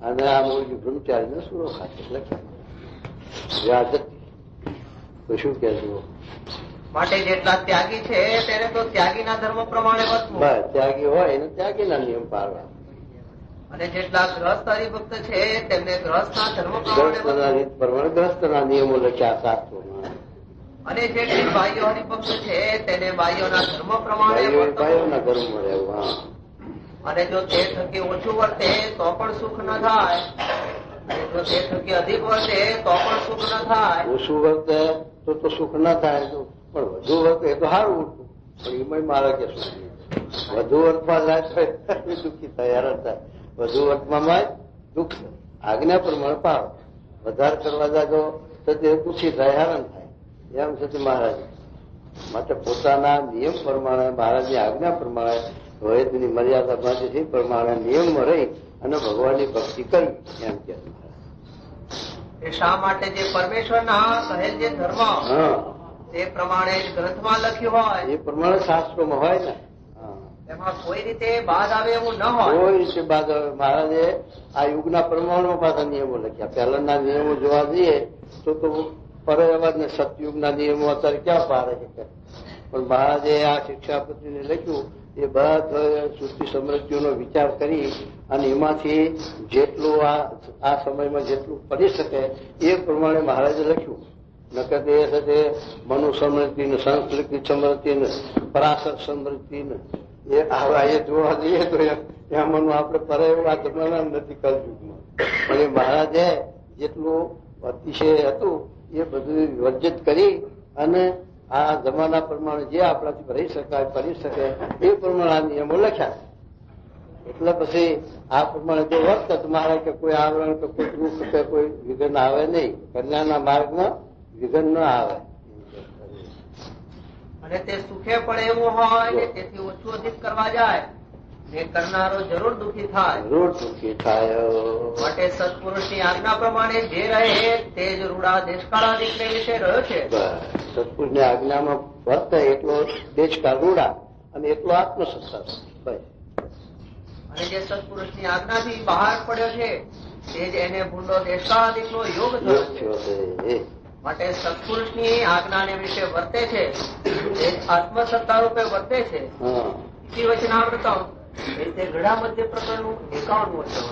અને આ મૂળજી બ્રહ્મચારીને સુરો ખાતે લખ્યા. જતી તો શું કે માટે જેટલા ત્યાગી છે તેને તો ત્યાગીના ધર્મ પ્રમાણે વર્તવું. બસ ત્યાગી હોય એને ત્યાગીના નિયમ પાળવા, અને જેટલા ગ્રસ્ત હરિભક્ત છે તેમને ગ્રસ્તના ધર્મ પ્રમાણે ગ્રસ્તના નિયમો લખ્યા શાસ્ત્રોમાં. અને જેટલી બાહ્ય હરિભક્ત છે તેને બાહ્યોના ધર્મ પ્રમાણે બાહ્યોના ધર્મમાં રહેવું. હા. અને જો તે થકી ઓછું વર્તે તો પણ સુખ ન થાય, જો તે થકી અધિક વર્તે તો પણ સુખ ન થાય. ઓછું વર્તે તો સુખ ના થાય, પણ વધુ વર્તે તો સારું. પણ એમાં મારે કે સુખ વધુ વર્તમાં જાય તો દુઃખી થાય, હેરાન થાય. વધુ વર્તમાં દુઃખ થાય. આજ્ઞા પ્રમાણે પાડો. વધારે કરવા જાય તો તે દુઃખી થાય, હેરાન થાય. એમ છે તે મહારાજ માટે પોતાના નિયમ પ્રમાણે, મહારાજની આજ્ઞા પ્રમાણે, વૈદની મર્યાદામાં જે પ્રમાણે નિયમમાં રહી અને ભગવાનની ભક્તિ કરી. એમ કે શા માટે જે પરમેશ્વરના કહેલ જે ધર્મ તે પ્રમાણે ગ્રંથમાં લખ્યું હોય એ પ્રમાણે શાસ્ત્રોમાં હોય ને, એમાં કોઈ રીતે બાદ આવે એવું ન હોય. કોઈ રીતે બાદ આવે. મહારાજે આ યુગના પ્રમાણમાં પાછા નિયમો લખ્યા. પહેલાના નિયમો જોવા જઈએ તો પરવા ને સતયુગના નિયમો અત્યારે ક્યાં પાડે છે. પણ મહારાજે આ શિક્ષાપત્રીને લખ્યું એ બધા શ્રુતિ સમૃદ્ધિઓનો વિચાર કરી અને એમાંથી જેટલું આ સમયમાં જેટલું પડી શકે એ પ્રમાણે મહારાજે લખ્યું. નકર એ સાથે મનુ સમૃદ્ધિ ને સંસ્કૃતિ સમૃદ્ધિ ને પરાશર સમૃદ્ધિ ને એ આવા એ જોવા જઈએ તો એમાંનું આપણે પરાય જમાના નથી કલયુગમાં. પણ એ મહારાજે જેટલું અતિશય હતું એ બધું વર્જિત કરી અને આ જમાના પ્રમાણે જે આપણાથી રહી શકાય, કરી શકે એ પ્રમાણે આ નિયમો લખ્યા. એટલે પછી આ પ્રમાણે જો વર્ત તો મારે કે કોઈ આવરણ કે કોઈ દુઃખ કે કોઈ વિઘ્ન આવે નહીં, કલ્યાણના માર્ગમાં વિઘ્ન ન આવે. અને તે સુખે પડે એવું હોય ને તેથી ઓછું અધિક કરવા જાય એ કરનારો જરૂર દુઃખી થાય. જરૂર દુઃખી થાય. માટે સત્પુરુષની આજ્ઞા પ્રમાણે જે રહે તે જ રૂડા દેશકાળાદિક વિશે રહ્યો છે. સત્પુરુષની આજ્ઞામાં વર્તે એટલો દેશકાળ રૂડા અને એટલો આત્મસત્તા. અને જે સત્પુરુષની આજ્ઞાથી બહાર પડ્યો છે તે જ એને ભૂંડો દેશકાળાદિક નો યોગ થયો છે. માટે સત્પુરુષની આજ્ઞાને વિશે વર્તે છે એ આત્મસત્તા રૂપે વર્તે છે. વચનામૃતમ એ તે ગઢા મધ્ય પ્રકરણનું 51 વચન.